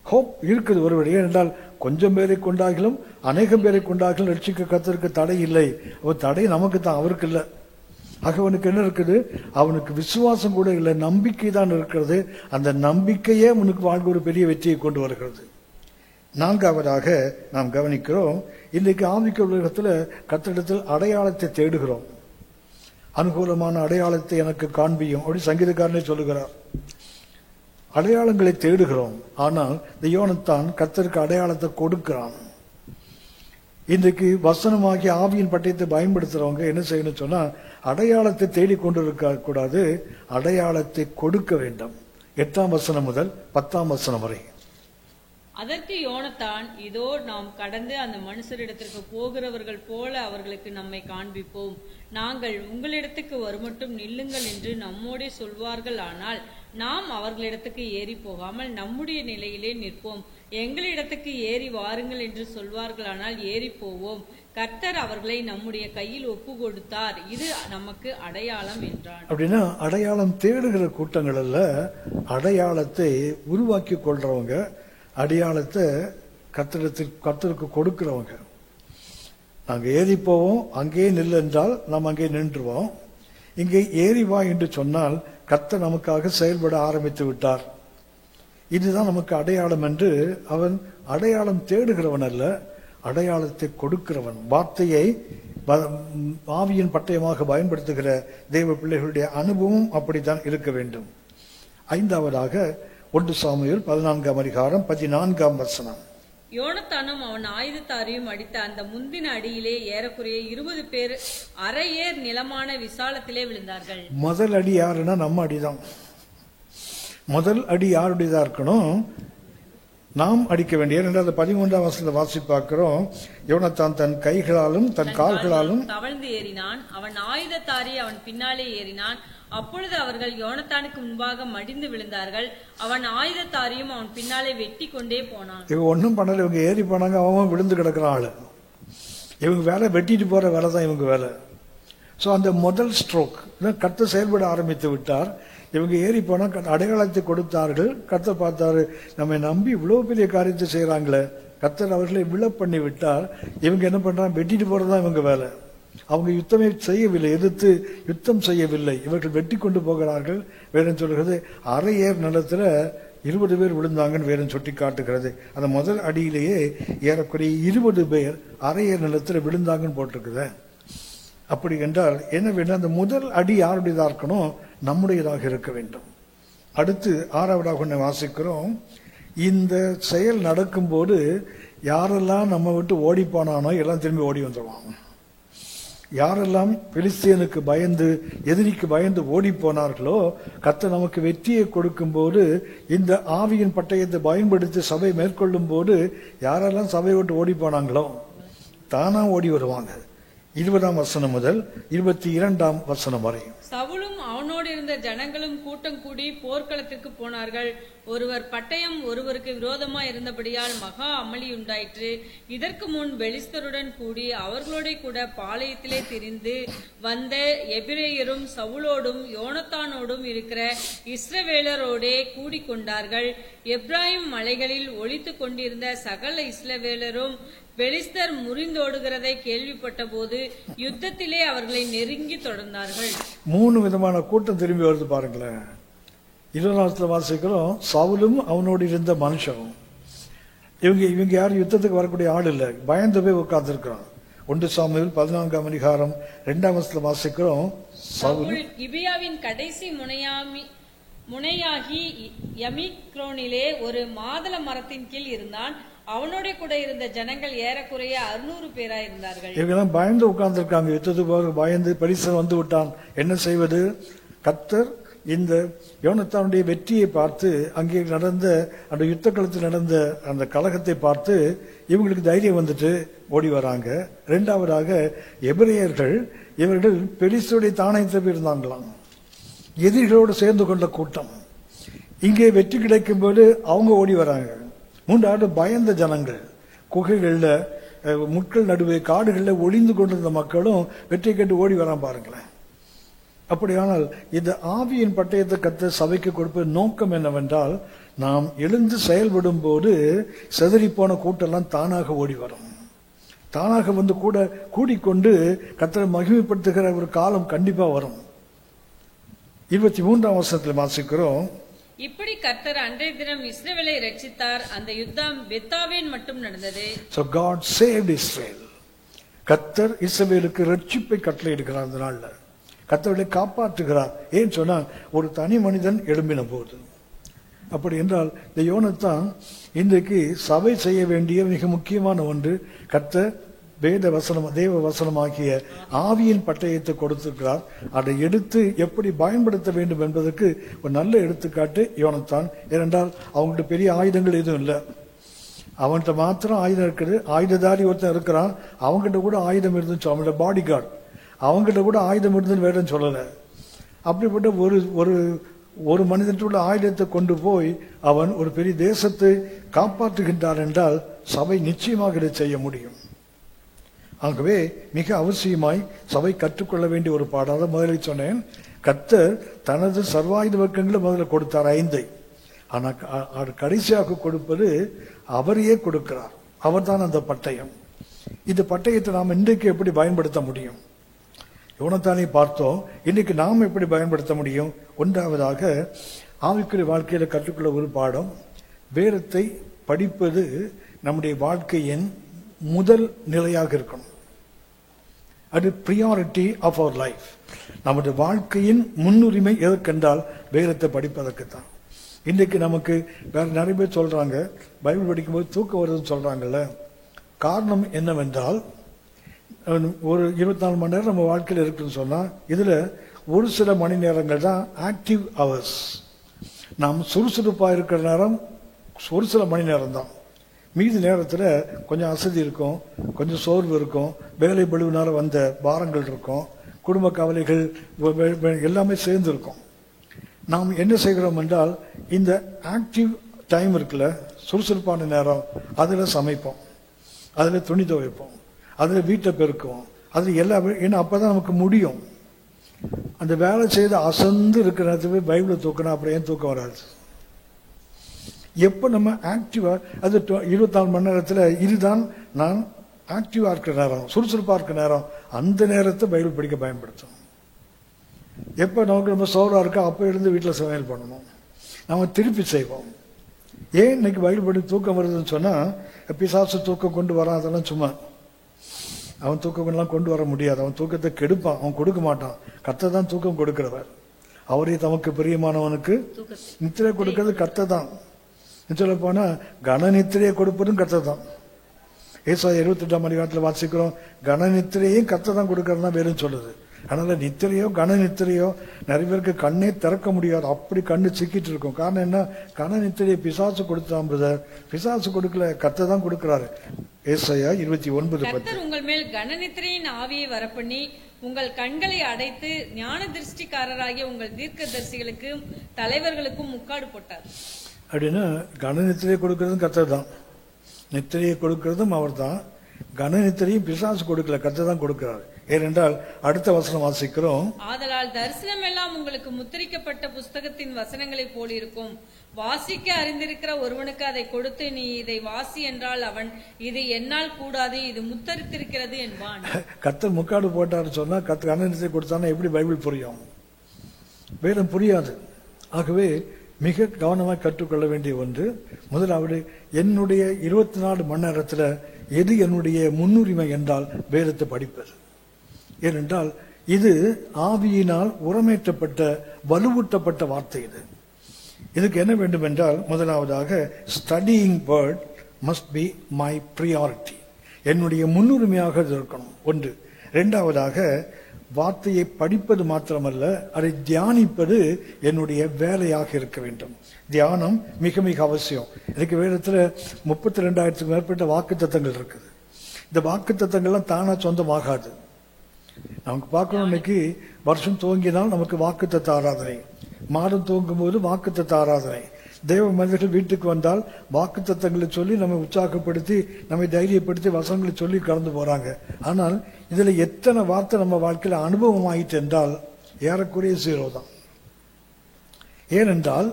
A: ஹோப் இருக்குது ஒருவேளை. ஏனென்றால் கொஞ்சம் பேரை கொண்டாகிலும் அநேகம் பேரை கொண்டாகிலும் ரட்சிக்க கர்த்தருக்கு தடை இல்லை. அவர் தடை நமக்கு தான், அவருக்கு இல்லை. ஆக அவனுக்கு என்ன இருக்குது? அவனுக்கு விசுவாசம் கூட இல்லை, நம்பிக்கை தான் இருக்கிறது. அந்த நம்பிக்கையே அவனுக்கு வாழ்க்கை ஒரு பெரிய வெற்றியை கொண்டு வருகிறது. 4ஆவதாக நாம் கவனிக்கிறோம், இன்றைக்கு ஆவிக்குரிய உலகத்தில் கர்த்தரிடத்தில் அடையாளத்தை தேடுகிறோம். அனுகூலமான அடையாளத்தை எனக்கு காண்பியும் அப்படி சங்கீதக்காரனே சொல்லுகிறார். அடையாளங்களை தேடுகிறோம். ஆனால் இந்த யோனத்தான் கர்த்தருக்கு அடையாளத்தை கொடுக்கிறான். இன்றைக்கு வசனமாகிய ஆவியின் பட்டயத்தை பயன்படுத்துறவங்க என்ன செய்யணும் சொன்னா, அடையாளத்தை தேடிக்கொண்டிருக்க கூடாது, அடையாளத்தை கொடுக்க வேண்டும். 8ஆம் வசனம் முதல் 10ஆம் வசனம் வரை.
B: அதற்கு யோனத்தான், இதோ நாம் கடந்து அந்த மனுஷரிடத்திற்கு போகிறவர்கள் போல அவர்களுக்கு நம்மை காண்பிப்போம். நாங்கள் உங்களிடத்துக்கு வருமட்டும் நில்லுங்கள் என்று நம்மோடே சொல்வார்கள். ஆனால் நாம் அவர்களிடத்துக்கு ஏறி போகாமல் நம்முடைய நிலையிலே நிற்போம். எங்களிடத்துக்கு ஏறி வாருங்கள் என்று சொல்வார்களானால் ஏறி போவோம். கர்த்தர் அவர்களை நம்முடைய கையில் ஒப்பு கொடுத்தார், இது நமக்கு அடையாளம் என்றான்.
A: அப்படின்னா அடையாளம் தேடுகிற கூட்டங்கள் அல்ல, அடையாளத்தை உருவாக்கி கொள்றவங்க, அடையாளத்தை கர்த்தருக்கு கொடுக்கிறவங்க. நாங்கள் ஏறி போவோம், அங்கேயே நில் என்றால் நாம் அங்கே நின்றுவோம். இங்கே ஏறி வா என்று சொன்னால் கர்த்தர் நமக்காக செயல்பட ஆரம்பித்து விட்டார். இதுதான் நமக்கு அடையாளம் என்று அவன் அடையாளம் தேடுகிறவன் அல்ல, அடையாளத்தை கொடுக்கிறவன். வார்த்தையை ஆவியின் பட்டயமாக பயன்படுத்துகிற தேவ பிள்ளைகளுடைய அனுபவம் அப்படித்தான் இருக்க வேண்டும். ஐந்தாவதாக 1 சாமுவேல் 14ஆம் அதிகாரம் 14ஆம் வசனம்.
B: யோனத்தானும் அவன் ஆயுதத்தாரையும் அடித்த அந்த முந்தின அடியிலே ஏறக்குறைய 20 பேர் அரையேர் நிலமான விசாலத்திலே விழுந்தார்கள்.
A: முதல் அடி யாருன்னா நம்ம அடிதான். முதல் அடி யாருடையதா இருக்கணும்? நாம் அடிக்க வேண்டிய. 13ஆம் வசனத்தை வாசி பார்க்கிறோம். யோனத்தான் தன் கைகளாலும் தன் கால்களாலும்
B: தவழ்ந்து ஏறினான். அவன் ஆயுதத்தாரி அவன் பின்னாலே ஏறினான். அப்பொழுது அவர்கள் யோனத்தானுக்கு முன்பாக மடிந்து விழுந்தார்கள். அவன் ஆயுதத்தாரியும் அவன் பின்னாலே வெட்டி கொண்டே போனான்.
A: இவங்க ஒன்றும் பண்ணல, இவங்க ஏறி போனாங்க, அவன் விழுந்து கிடக்கிற ஆளு. இவங்க வேலை வெட்டிட்டு போற வேலை தான் இவங்க வேலை. ஸோ அந்த முதல் ஸ்ட்ரோக் கர்த்தர் செயல்பட ஆரம்பித்து விட்டார். இவங்க ஏறி போனா அடையாளத்தை கொடுத்தார்கள். கர்த்தர் பார்த்தாரு, நம்ம நம்பி இவ்வளவு பெரிய காரியத்தை செய்யறாங்களே. கர்த்தர் அவர்களை விழ பண்ணி விட்டார். இவங்க என்ன பண்றாங்க? வெட்டிட்டு போறதுதான் இவங்க வேலை. அவங்க யுத்தமே செய்யவில்லை, எதிர்த்து யுத்தம் செய்யவில்லை. இவர்கள் வெட்டி கொண்டு போகிறார்கள். வேறன் சொல்கிறது அரையேர் நிலத்துல 20 பேர் விழுந்தாங்கன்னு வேறன் சுட்டி காட்டுகிறது. அந்த முதல் அடியிலேயே ஏறக்குறைய 20 பேர் அரையேர் நிலத்துல விழுந்தாங்கன்னு போட்டிருக்குது. அப்படி என்றால் என்ன வேண்டும்? அந்த முதல் அடி யாருடையதாக இருக்கணும்? நம்முடையதாக இருக்க வேண்டும். அடுத்து 6ஆவதாக வாசிக்கிறோம். இந்த செயல் நடக்கும் போது யாரெல்லாம் நம்ம விட்டு ஓடி போனானோ எல்லாம் திரும்பி ஓடி வந்துடுவாங்க. யாரெல்லாம் பெலிஸ்தியனுக்கு பயந்து, எதிரிக்கு பயந்து ஓடி போனார்களோ, கர்த்தர் நமக்கு வெற்றியை கொடுக்கும் போது, இந்த ஆவியின் பட்டயத்தை பயன்படுத்தி சபை மேற்கொள்ளும் போது யாரெல்லாம் சபையை விட்டு ஓடி போனாங்களோ தானா ஓடி வருவாங்க. 20ஆம் வசனம் முதல் 22ஆம் வசனம் வரை.
B: சவுலும் அவனோடு இருந்த ஜனங்களும் கூட்டம் கூடி போர்க்களத்திற்கு போனார்கள். ஒருவர் பட்டயம் ஒருவருக்கு விரோதமா இருந்தபடியால் மகா அமளி உண்டாயிற்று. இதற்கு முன் பெலிஸ்தருடன் கூடி அவர்களோட கூட பாளையத்திலே திரிந்து வந்த எபிரேயரும் சவுலோடும் யோனத்தானோடும் இருக்கிற இஸ்ரவேலரோடே கூடிக்கொண்டார்கள். எப்ராயிம் மலைகளில் ஒளித்து கொண்டிருந்த சகல இஸ்ரவேலரும் பெலிஸ்தர் முறிந்தோடுகிறதை கேள்விப்பட்ட போது யுத்தத்திலே அவர்களை நெருங்கி தொடர்ந்தார்கள்.
A: 3 விதமான கூட்டம் திரும்பி வருது பாருங்களேன். 20ஆம் வாசிக்கிறோம். சவுலும் அவனோடு இருந்த மனுஷனும். இவங்க யாரும் யுத்தத்துக்கு வரக்கூடிய ஆள் இல்லை, பயந்து போய் உட்கார்ந்து இருக்கிறான். 1 சாமுவேல் 14ஆம் அதிகாரம் 2ஆம் வசனத்தில் வாசிக்கிறோம்.
B: சவுல் கிபியாவின் கடைசி முனையாகி யமிக்ரோனிலே ஒரு மாதள மரத்தின் கீழ் இருந்தான். அவனோட கூட இருந்த ஜனங்கள் ஏறக்குறைய 600 பேரா இருந்தார்கள். இவங்கெல்லாம்
A: பயந்து உட்கார்ந்து இருக்காங்க. யுத்தத்துக்கு பயந்து பெலிஸ்தன் வந்து விட்டான், என்ன செய்வது? கர்த்தர் இந்த யோனத்தானுடைய வெற்றியை பார்த்து, அங்கே நடந்த அந்த யுத்த களத்தில் நடந்த அந்த கலகத்தை பார்த்து இவங்களுக்கு தைரியம் வந்துட்டு ஓடி வராங்க. 2ஆவதாக எபிரேயர்கள், இவர்கள் பெலிஸ்தருடைய தானயத்தில் இருந்தாங்களாம். எதிரிகளோடு சேர்ந்து கொண்ட கூட்டம். இங்கே வெற்றி கிடைக்கும் போது அவங்க ஓடி வராங்க. 3ஆவது பயந்த ஜனங்கள், குகைகள்ல, முட்கள் நடுவே, காடுகளில் ஒளிந்து கொண்டிருந்த மக்களும் வெற்றி கேட்டு ஓடி வரான் பாருங்களேன். அப்படியானால் இந்த ஆவியின் பட்டயத்தை கர்த்தர் சபைக்கு கொடுப்பது நோக்கம் என்னவென்றால், நாம் எழுந்து செயல்படும் போது செதறி போன கூட்டெல்லாம் தானாக ஓடி வரும். தானாக வந்து கூட கூடிக்கொண்டு கர்த்தரை மகிமைப்படுத்துகிற ஒரு காலம் கண்டிப்பா வரும். 23ஆம் வசனத்தில் வாசிக்கிறோம்.
B: இப்படி கர்த்தர் அன்றைய தினம் இஸ்ரவேலை ரட்சித்தார். அந்த யுத்தம் பெத்தாவேன் மட்டும் நடந்தது.
A: So God saved Israel. கர்த்தர் இஸ்ரவேலுக்கு ரட்சிப்பை கட்டளையிடுகிறார். அந்த நாள்ல கர்த்தரை காப்பாற்றுகிறார். ஏன் சொன்னா, ஒரு தனி மனிதன் எழும்பின போது. அப்படி என்றால் இந்த யோனத்தான் இன்றைக்கு சபை செய்ய வேண்டிய மிக முக்கியமான ஒன்று, கர்த்தர் வேத வசனம், தேவ வசனமாகிய ஆவியின் பட்டயத்தை கொடுத்திருக்கிறார். அதை எடுத்து எப்படி பயன்படுத்த வேண்டும் என்பதற்கு ஒரு நல்ல எடுத்துக்காட்டு யோனத்தான். ஏனென்றால் அவங்கள்ட்ட பெரிய ஆயுதங்கள் எதுவும் இல்லை. அவன்கிட்ட மாத்திரம் ஆயுதம் இருக்குது. ஆயுததாரி ஒருத்தன் இருக்கிறான், அவங்ககிட்ட கூட ஆயுதம் இருந்துச்சு, அவனோட பாடி கார்டு, அவங்ககிட்ட கூட ஆயுதம் இருந்துன்னு வேடம் சொல்லலை. அப்படிப்பட்ட ஒரு ஒரு மனிதனுள்ள ஆயுதத்தை கொண்டு போய் அவன் ஒரு பெரிய தேசத்தை காப்பாற்றுகின்றான் என்றால் சபை நிச்சயமாக இதை செய்ய முடியும். ஆகவே மிக அவசியமாய் சபை கற்றுக்கொள்ள வேண்டிய ஒரு பாடம். அதை முதலில் சொன்னேன். கர்த்தர் தனது சர்வாயுத வர்க்கங்களை முதல்ல கொடுத்தார் 5. ஆனால் கடைசியாக கொடுப்பது அவரையே கொடுக்கிறார். அவர் தான் அந்த பட்டயம். இந்த பட்டயத்தை நாம் இன்றைக்கு எப்படி பயன்படுத்த முடியும்? யோனத்தானை பார்த்தோம். இன்னைக்கு நாம் எப்படி பயன்படுத்த முடியும்? ஒன்றாவதாக ஆவிக்குரிய வாழ்க்கையில கற்றுக்கொள்ள ஒரு பாடம். வேதத்தை படிப்பது நம்முடைய வாழ்க்கையின் முதல் நிலையாக இருக்கணும். அது பிரியாரிட்டி ஆஃப் அவர் லைஃப். நம்முடைய வாழ்க்கையின் முன்னுரிமை எதற்கென்றால் வேதத்தை படிப்பதற்குத்தான். இன்றைக்கு நமக்கு வேற நிறைய பேர் சொல்றாங்க, பைபிள் படிக்கும்போது தூக்கம் வருதுன்னு சொல்றாங்கல்ல. காரணம் என்னவென்றால், ஒரு 24 மணி நேரம் நம்ம வாழ்க்கையில் இருக்குன்னு சொன்னா இதுல ஒரு சில மணி நேரங்கள் தான் ஆக்டிவ் ஹவர்ஸ். நாம் சுறுசுறுப்பா இருக்கிற நேரம் ஒரு சில மணி நேரம் தான். மீதி நேரத்தில் கொஞ்சம் அசதி இருக்கும், கொஞ்சம் சோர்வு இருக்கும், வேலை பளுவினால வந்த பாரங்கள் இருக்கும், குடும்ப கவலைகள் எல்லாமே சேர்ந்து இருக்கும். நாம் என்ன செய்கிறோம் என்றால், இந்த ஆக்டிவ் டைம் இருக்குல்ல, சுறுசுறுப்பான நேரம், அதில் சமைப்போம், அதில் துணி துவைப்போம், அதில் வீட்டை பெருக்குவோம், அதில் எல்லா, ஏன்னா அப்பதான் நமக்கு முடியும். அந்த வேலை செய்து அசந்து இருக்கிற நேரத்துக்கு பைபிளை தூக்கணும், அப்புறம் ஏன் தூக்கம் வராது? எப்போ நம்ம ஆக்டிவா, அது 24 மணி நேரத்தில் இதுதான் நான் ஆக்டிவா இருக்கிற நேரம், சுறுசுறுப்பா இருக்கிற நேரம், அந்த நேரத்தை பைபிள் படிக்க பயன்படுத்தும். எப்போ நமக்கு நம்ம சோறா இருக்கோ அப்போ எழுந்து வீட்டில் சமையல் பண்ணணும், நம்ம திருப்பி செய்வோம். ஏன் இன்னைக்கு பைபிள் படி தூக்கம் வருதுன்னு சொன்னா, பிசாசு தூக்கம் கொண்டு வரான், அதெல்லாம் சும்மா. அவன் தூக்கம் கொண்டு வர முடியாது, அவன் தூக்கத்தை கெடுப்பான், அவன் கொடுக்க மாட்டான். கர்த்தர் தான் தூக்கம் கொடுக்கிறவர். அவரே தமக்கு பிரியமானவனுக்கு நித்திரை கொடுக்கிறது கர்த்தர் தான். சொல்ல போனா கன நித்திரையை கொடுப்பதும் கர்த்தர் தான். ஏசாயா 28ஆம் அதிகாரத்தில் வாசிக்கிறோம், கன நித்திரையும் கர்த்தர் தான் கொடுக்கறதுதான் வேறும் சொல்லுது. அதனால நித்திரையோ கன நித்திரையோ நிறைய பேருக்கு கண்ணே திறக்க முடியாது, அப்படி கண்ணு சிக்கிட்டு இருக்கும். காரணம் என்ன? கன நித்திரையை பிசாசு கொடுத்தான் பிரதர், பிசாசு கொடுக்கல, கர்த்தர் தான் கொடுக்கிறாரு. ஏசாயா 29:10.
B: கர்த்தர் உங்கள் மேல் கன நித்திரையின் ஆவியை வரப்பண்ணி உங்கள் கண்களை அடைத்து ஞான திருஷ்டிக்காரராகிய உங்கள் தீர்க்கதரிசிகளுக்கு தலைவர்களுக்கும் முக்காடு போட்டார்.
A: அப்படின்னா கன நித்திரையை கொடுக்கறதும் கர்த்தர் தான், நித்திரையை கொடுக்கறதும் அவர் தான். கன நித்திரையும் பிசாசு கொடுக்கல, கர்த்தர் தான் கொடுக்கிறார். ஏனென்றால் அடுத்த வசனம் வாசிக்கிறோம்,
B: ஆதலால் தரிசனம் எல்லாம் உங்களுக்கு முத்திரிக்கப்பட்ட புஸ்தகத்தின் வசனங்களை போல் இருக்கும். வாசிக்க அறிந்திருக்கிற ஒருவனுக்கு அதை கொடுத்து நீ இதை வாசி என்றால் அவன் இது என்னால் கூடாது, இது முத்தரித்திருக்கிறது என்பான். கர்த்தர் முக்காடு போட்டாரு சொன்னா, கர்த்தர் கன நித்திரை கொடுத்தானா எப்படி பைபிள் புரியும்? வேதம் புரியாது. ஆகவே மிக கவனமாக கற்றுக்கொள்ள வேண்டிய ஒன்று. முதலாவது, என்னுடைய 24 மணி நேரத்தில் எது என்னுடைய முன்னுரிமை என்றால் வேதத்தை படிப்பது. ஏனென்றால் இது ஆவியினால் உரமேற்றப்பட்ட வலுவூட்டப்பட்ட வார்த்தை. இதுக்கு என்ன வேண்டும் என்றால், முதலாவதாக studying word must be my priority, என்னுடைய முன்னுரிமையாக இருக்கணும் ஒன்று. இரண்டாவதாக வார்த்தையை படிப்பது மாத்திரமல்ல, அதை தியானிப்பது என்னுடைய வேலையாக இருக்க வேண்டும். தியானம் மிக மிக அவசியம். இதுக்கு வேதத்தில் 32,000க்கும் மேற்பட்ட வாக்கு தத்தங்கள் இருக்குது. இந்த வாக்கு தத்தங்கள்லாம் தானா சொந்தமாகாது. நமக்கு பார்க்கணும், இன்னைக்கு வருஷம் துவங்கினால் நமக்கு வாக்கு தத்த ஆராதனை, மாதம் துவங்கும் போது வாக்கு தத்த ஆராதனை. தேவ மனிதர்கள் வீட்டுக்கு வந்தால் வாக்கு தத்தங்களை சொல்லி நம்மை உற்சாகப்படுத்தி, நம்மை தைரியப்படுத்தி வசனங்களை சொல்லி கடந்து போறாங்க. ஆனால் இதுல எத்தனை வார்த்தை நம்ம வாழ்க்கையில அனுபவம் ஆயிட்டு என்றால் ஏறக்குறைய 0 தான். ஏனென்றால்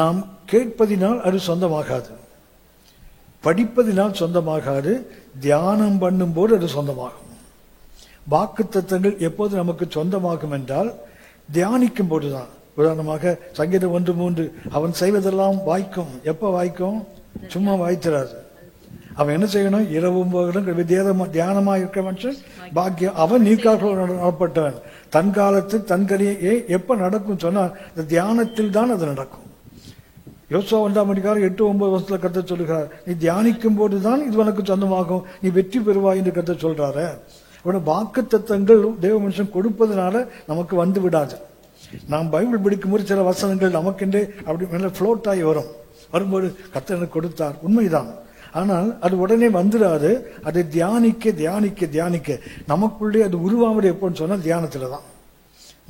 B: நாம் கேட்பதினால் அது சொந்தமாகாது, படிப்பதினால் சொந்தமாகாது, தியானம் பண்ணும் போது அது சொந்தமாகும். வாக்கு தத்தங்கள் எப்போது நமக்கு சொந்தமாகும் என்றால் தியானிக்கும் போதுதான். உதாரணமாக சங்கீதம் 1:3, அவன் செய்வதெல்லாம் வாய்க்கும். எப்ப வாய்க்கும்? சும்மா வாய்த்திராது. அவன் என்ன செய்யணும்? இரவும் பகலும் தியானமா இருக்க மனுஷன் பாக்கியம், அவன் நீர்க்காக நடப்பட்டவன். தன் காலத்தில் தன் கனியே எப்ப நடக்கும் சொன்னா இந்த தியானத்தில் தான் அது நடக்கும். யோசுவா 1ஆம் அதிகாரம் 8-9 வருஷத்துல கர்த்தர் சொல்லுகிறார், நீ தியானிக்கும் போதுதான் இது உனக்கு சொந்தமாகும், நீ வெற்றி பெறுவாய் என்று கர்த்தர் சொல்றாரு. வாக்கு தத்தங்கள் தேவ மனுஷன் கொடுப்பதனால நமக்கு வந்து விடாது. நாம் பைபிள் படிக்கும்போது சில வசனங்கள் நமக்கென்றே அப்படி மேல ஃப்ளோட் ஆகி வரும்போது கர்த்தர் எனக்கு கொடுத்தார், உண்மைதான்.
A: ஆனால் அது உடனே வந்துடாது. அதை தியானிக்க தியானிக்க தியானிக்க நமக்குள்ளே அது உருவாவது எப்போன்னு சொன்னா தியானத்துல தான்.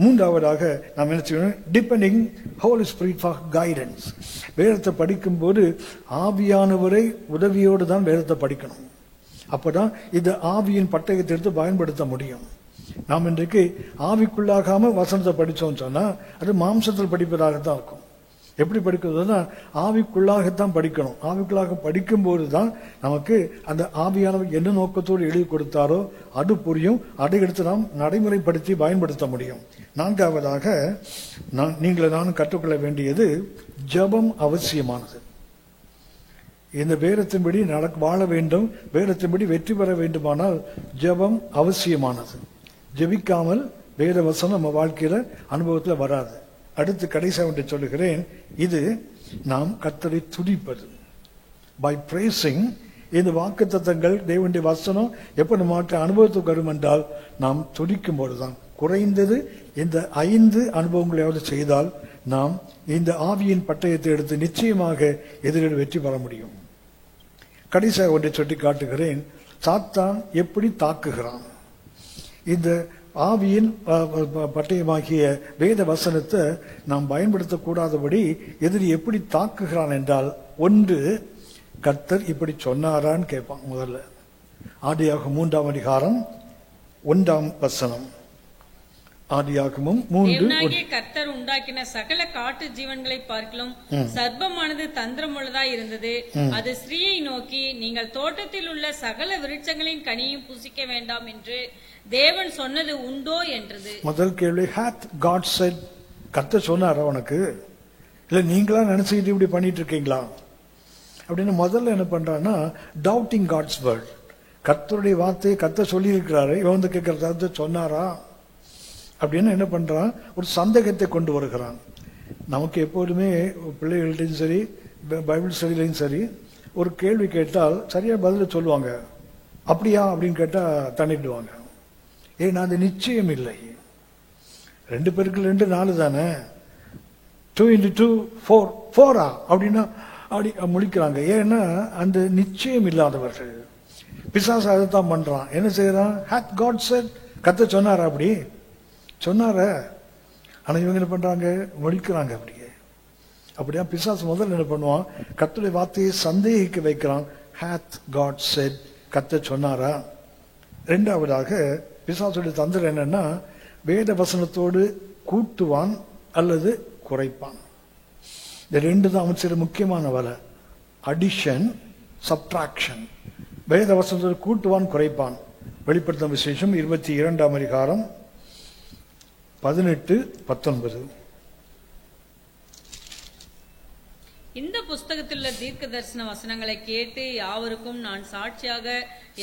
A: மூன்றாவதாக நாம் என்ன செய்யணும்? Depending Holy Spirit for guidance. வேதத்தை படிக்கும் போது ஆவியானவரை உதவியோடு தான் வேதத்தை படிக்கணும். அப்பதான் இந்த ஆவியின் பட்டயத்தை எடுத்து பயன்படுத்த முடியும். நாம் இன்றைக்கு ஆவிக்குள்ளாகாம வசனத்தை படிச்சோம்னு சொன்னா அது மாம்சத்தில் படிப்பதாகத்தான் இருக்கும். எப்படி படிக்கிறதுனா ஆவிக்குள்ளாகத்தான் படிக்கணும். ஆவிக்குள்ளாக படிக்கும் போதுதான் நமக்கு அந்த ஆவியானவர் என்ன நோக்கத்தோடு எழுதி கொடுத்தாரோ அது புரியும். அதை எடுத்து நாம் நடைமுறைப்படுத்தி பயன்படுத்த முடியும். நான்காவதாக நானும் கற்றுக்கொள்ள வேண்டியது ஜெபம் அவசியமானது. இந்த வேதத்தின்படி வாழ வேண்டும், வேதத்தின்படி வெற்றி பெற வேண்டுமானால் ஜெபம் அவசியமானது. ஜெபிக்காமல் வேத வசனம் நம்ம வாழ்க்கையில அனுபவத்துல வராது. அடுத்து கடைசியாக ஒன்றை சொல்லுகிறேன். இது நாம் கர்த்தரை துதிப்பது. By bracing. இந்த வாக்குத்தத்தங்கள் தேவனுடைய வசனம் எப்ப நம்ம அனுபவத்துக்கு வரும் என்றால் நாம் துதிக்கும் போதுதான். குறைந்தது இந்த 5 அனுபவங்களையாவது செய்தால் நாம் இந்த ஆவியின் பட்டயத்தை எடுத்து நிச்சயமாக எதிரில் வெற்றி பெற முடியும். கடைசியாக ஒன்றை சொல்லி காட்டுகிறேன். சாத்தான் எப்படி தாக்குகிறான்? இந்த ஆவியின் பட்டயமாகிய வேத வசனத்தை நாம் பயன்படுத்தக்கூடாதபடி எதிரி எப்படி தாக்குகிறான் என்றால், ஒன்று, கர்த்தர் இப்படி சொன்னாரான்னு கேட்பான். முதல்ல ஆதியாகமம் 3ஆம் அதிகாரம் 1ஆம் வசனம். ஆதியாகமம் 3.
B: கர்த்தர் உண்டாக்கின சகல காட்டு ஜீவன்களை பார்க்கலும் சர்ப்பமானது தந்திரமுள்ளதாய் இருந்தது. அது ஸ்திரீயை நோக்கி, நீங்கள் தோட்டத்தில் உள்ள சகல விருட்சங்களின் கனியும் புசிக்க வேண்டாம் என்று தேவன் சொன்னது உண்டோ என்றது. முதல்
A: கேள்வி, hath God said? கர்த்தர் சொன்னாரா உனக்கு? இல்ல நீங்களா நினைச்சுக்கிட்டு இப்படி பண்ணிட்டு இருக்கீங்களா அப்படின்னு முதல்ல என்ன பண்றான்னா டவுட்டிங் காட்ஸ் வேர்ட். கர்த்தருடைய வார்த்தையை கர்த்தர் சொல்லி இருக்கிறாரு, இவன் வந்து கேட்கிற கர்த்தர் சொன்னாரா அப்படின்னு என்ன பண்றான்? ஒரு சந்தேகத்தை கொண்டு வருகிறான். நமக்கு எப்போதுமே பிள்ளைகள்ட்டையும் சரி பைபிள் ஸ்டடிலையும் சரி ஒரு கேள்வி கேட்டால் சரியா பதில சொல்லுவாங்க. அப்படியா அப்படின்னு கேட்டா தண்ணிடுவாங்க. ஏன்னா அது நிச்சயம் இல்லை. 2 பெருக்கள் 2 4 தானே. 2 × 2 4 4 அப்படின்னா அப்படி முழிக்கிறாங்க. ஏன்னா அந்த நிச்சயம் இல்லாதவர்கள். பிசாசு அதைத்தான் பண்றான். என்ன செய்யறான்? hath God said? கர்த்தர் சொன்னாரா? அப்படி சொன்னார. ஆனா இவங்க என்ன பண்றாங்க? முழிக்கிறாங்க. அப்படியா பிசாசு முதல்ல என்ன பண்ணுவான்? கர்த்தருடைய வார்த்தையை சந்தேகிக்க வைக்கிறான். hath God said? கர்த்தர் சொன்னாரா? இரண்டாவதாக பிசாசுடைய தந்திரம் என்னன்னா வேத வசனத்தோடு கூட்டுவான் அல்லது குறைப்பான். இந்த 2 தான் அவன் சில முக்கியமான வேலை. Addition, subtraction. வேத வசனத்தோடு கூட்டுவான், குறைப்பான். வெளிப்படுத்தும் விசேஷம் 22ஆம் அதிகாரம் 18, 19.
B: இந்த புஸ்தகத்தில் உள்ள தீர்க்க தரிசன வசனங்களை கேட்டு யாவருக்கும் நான் சாட்சியாக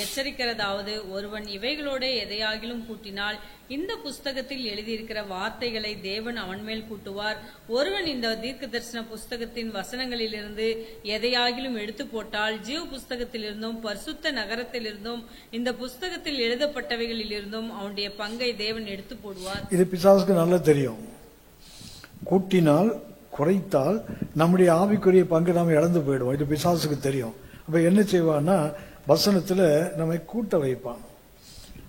B: எச்சரிக்கிறதாவது, ஒருவன் இவைகளோட எதையாகிலும் கூட்டினால் இந்த புஸ்தகத்தில் எழுதியிருக்கிற வார்த்தைகளை தேவன் அவன் மேல் கூட்டுவார். ஒருவன் இந்த தீர்க்க தரிசன புஸ்தகத்தின் வசனங்களிலிருந்து எதையாகிலும் எடுத்து போட்டால் ஜீவ புஸ்தகத்திலிருந்தும் பரிசுத்த நகரத்திலிருந்தும் இந்த புஸ்தகத்தில் எழுதப்பட்டவைகளிலிருந்தும் அவனுடைய பங்கை தேவன் எடுத்து போடுவார்.
A: இது பிசாசுக்கு நல்லா தெரியும். கூட்டினால் குறைத்தால் நம்முடைய ஆவிக்குரிய பங்கு நாம் இழந்து போயிடுவோம். இது பிசாசுக்கு தெரியும். அப்ப என்ன செய்வான்னா வசனத்துல நம்மை கூட்ட வைப்பான்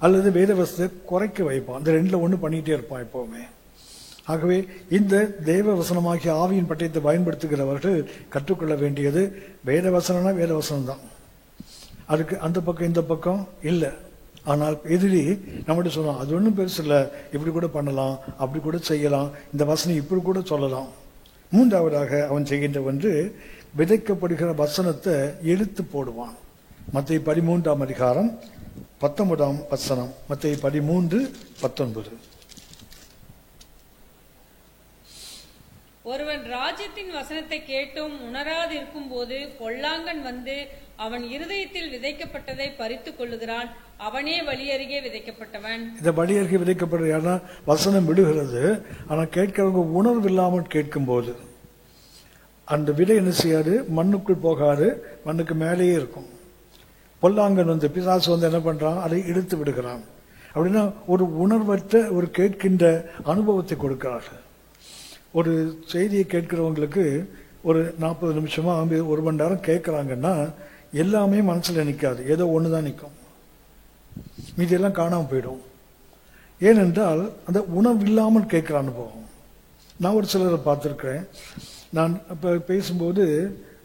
A: அல்லது வேத வசனத்தை குறைக்க வைப்பான். அந்த 2ல ஒண்ணு பண்ணிட்டே இருப்பான் எப்பவுமே. ஆகவே இந்த தேவ வசனமாகிய ஆவியின் பட்டயத்தை பயன்படுத்துகிறவர்கள் கற்றுக்கொள்ள வேண்டியது வேத வசனம்னா வேத வசனம் தான். அதுக்கு அந்த பக்கம் இந்த பக்கம் இல்லை. ஆனால் எதிரி நம்மகிட்ட சொல்லலாம், அது ஒன்றும் பெருசு இல்லை, இப்படி கூட பண்ணலாம், அப்படி கூட செய்யலாம், இந்த வசனம் இப்படி கூட சொல்லலாம். மூன்றாவதாக அவன் செய்கின்ற ஒன்று விதைக்கப்படுகிற வசனத்தை எடுத்து போடுவான். மத்தேயு 13ஆம் அதிகாரம் 19ஆம் வசனம். மத்தேயு 13, 19.
B: ஒருவன் ராஜ்யத்தின் வசனத்தை கேட்டும் உணராதிருக்கும் போது பொல்லாங்கன் வந்து அவன் இருதயத்தில் விதைக்கப்பட்டதை பறித்துக் கொள்ளுகிறான். அவனே வழியருகே விதைக்கப்பட்டவன்.
A: இந்த வழியருகே விதைக்கப்படுற யாருன்னா வசனம் விடுகிறது. ஆனா கேட்கிறவங்க உணர்வு இல்லாமல் கேட்கும் போது அந்த விதை என்ன செய்யாது? மண்ணுக்குள் போகாது, மண்ணுக்கு மேலேயே இருக்கும். பொல்லாங்கன் வந்து பிசாசு வந்து என்ன பண்றான்? அதை இழுத்து விடுகிறான். அப்படின்னா ஒரு உணர்வற்ற ஒரு கேட்கின்ற அனுபவத்தை கொடுக்கிறார்கள். ஒரு செய்தியை கேட்கிறவங்களுக்கு ஒரு 40 நிமிஷமா 1 மணி நேரம் கேட்கிறாங்கன்னா எல்லாமே மனசுல நிற்காது, ஏதோ ஒண்ணுதான் நிற்கும், மீதியெல்லாம் காணாம போயிடும். ஏனென்றால் அந்த உணவு இல்லாமல் கேட்கிற அனுபவம். நான் ஒரு சிலரை பார்த்துருக்கிறேன். நான் இப்போ பேசும்போது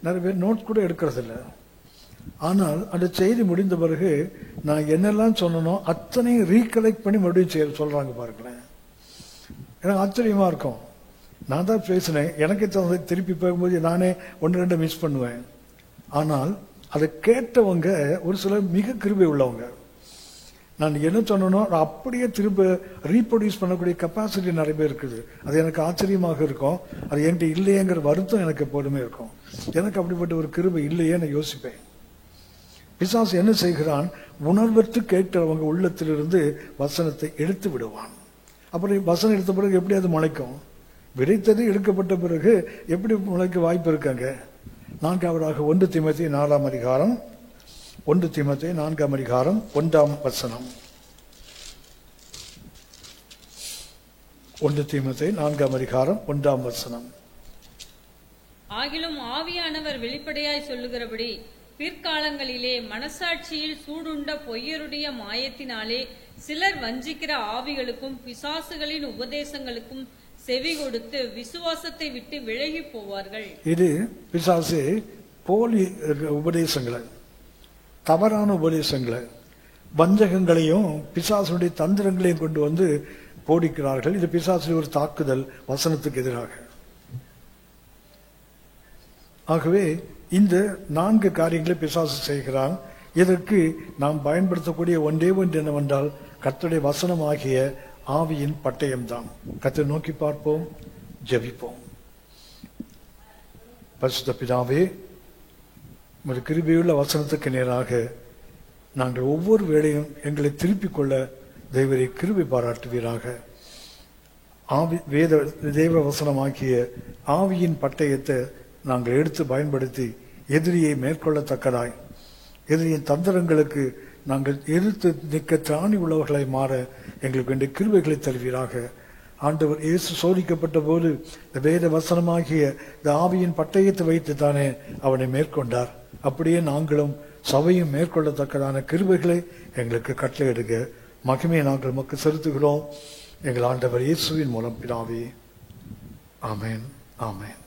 A: நிறைய பேர் நோட்ஸ் கூட எடுக்கிறதில்ல. ஆனால் அந்த செய்தி முடிந்த பிறகு நான் என்னெல்லாம் சொன்னனோ அத்தனையும் ரீகலெக்ட் பண்ணி மறுபடியும் சொல்றாங்க பாருங்களேன். எனக்கு ஆச்சரியமா இருக்கும். நான் தான் பேசினேன், எனக்கு திருப்பி போகும்போது நானே 1-2 மிஸ் பண்ணுவேன். ஆனால் அதை கேட்டவங்க ஒரு சிலர் மிக கிருபை உள்ளவங்க. நான் என்ன சொன்னனோ அப்படியே திரும்ப ரீப்ரொடியூஸ் பண்ணக்கூடிய கெப்பாசிட்டி நிறைய பேர் இருக்குது. அது எனக்கு ஆச்சரியமாக இருக்கும். அது என்கிட்ட இல்லையேங்கிற வருத்தம் எனக்கு எப்போதுமே இருக்கும். எனக்கு அப்படிப்பட்ட ஒரு கிருபை இல்லையே நான் யோசிப்பேன். பிசாசு என்ன செய்கிறான்? உணர்வற்று கேட்கிறவங்க உள்ளத்திலிருந்து வசனத்தை எடுத்து விடுவான். அப்புறம் வசனம் எடுத்த பிறகு எப்படி அது முளைக்கும்? விதைத்தது எடுக்கப்பட்ட பிறகு எப்படி முளைக்க வாய்ப்பு இருக்காங்க? 4ஆவதாக 1 தீமோத்தேயு 4ஆம் அதிகாரம், 1 தீமோத்தேயு 4ஆம் அதிகாரம் 1ஆம் வசனம். 1 தீமோத்தேயு 4ஆம் அதிகாரம் 1ஆம் வசனம்.
B: ஆகிலும் ஆவியானவர் வெளிப்படையாய் சொல்லுகிறபடி பிற்காலங்களிலே மனசாட்சியில் சூடுண்ட பொய்யருடைய மாயத்தினாலே சிலர் வஞ்சிக்கிற ஆவிகளுக்கும் பிசாசுகளின் உபதேசங்களுக்கும் செவி கொடுத்து விசுவாசத்தை விட்டு விலகி போவார்கள்.
A: இது பிசாசு போலி உபதேசங்களை, தவறான உபதேசங்களை, வஞ்சகங்களையும் பிசாசுடைய தந்திரங்களையும் கொண்டு வந்து போதிக்கிறார்கள். இது பிசாசுடைய ஒரு தாக்குதல் வசனத்துக்கு எதிராக. ஆகவே இந்த 4 காரியங்களை பிசாசு செய்கிறான். இதற்கு நாம் பயன்படுத்தக்கூடிய ஒன்றே ஒன்று என்னவென்றால் கர்த்தருடைய வசனம் ஆகிய ஆவியின் பட்டயம்தான். கர்த்தரை நோக்கி பார்ப்போம், ஜெபிப்போம். பரிசுத்த பிதாவே, ஒரு கிருபையுள்ள வசனத்துக்கு நேராக நாங்கள் ஒவ்வொரு வேளையும் எங்களை திருப்பிக் கொள்ள தேவரை கிருபை பாராட்டுவீராக. ஆவி தேவ வசனமாக்கிய ஆவியின் பட்டயத்தை நாங்கள் எடுத்து பயன்படுத்தி எதிரியை மேற்கொள்ளத்தக்கதாய், எதிரியின் தந்திரங்களுக்கு நாங்கள் எதிர்த்து நிற்க திராணி உள்ளவர்களை மாற எங்களுக்கு வேண்டிய கிருபைகளை தருவீராக. ஆண்டவர் இயேசு சோதிக்கப்பட்ட போது இந்த வேத வசனமாகிய இந்த ஆவியின் பட்டயத்தை வைத்து தானே அவனை மேற்கொண்டார். அப்படியே நாங்களும் சபையும் மேற்கொள்ளத்தக்கதான கிருபைகளை எங்களுக்கு கட்டளையிடுக. மகிமையை நாங்கள் மக்கள் செலுத்துகிறோம் எங்கள் ஆண்டவர் இயேசுவின் மூலம் பிதாவே, ஆமேன், ஆமேன்.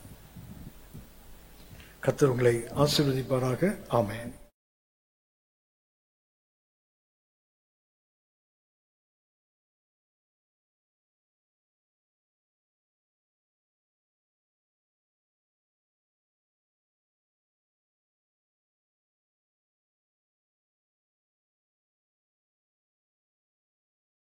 A: கர்த்தர் உங்களை ஆசீர்வதிப்பாராக. ஆமேன்.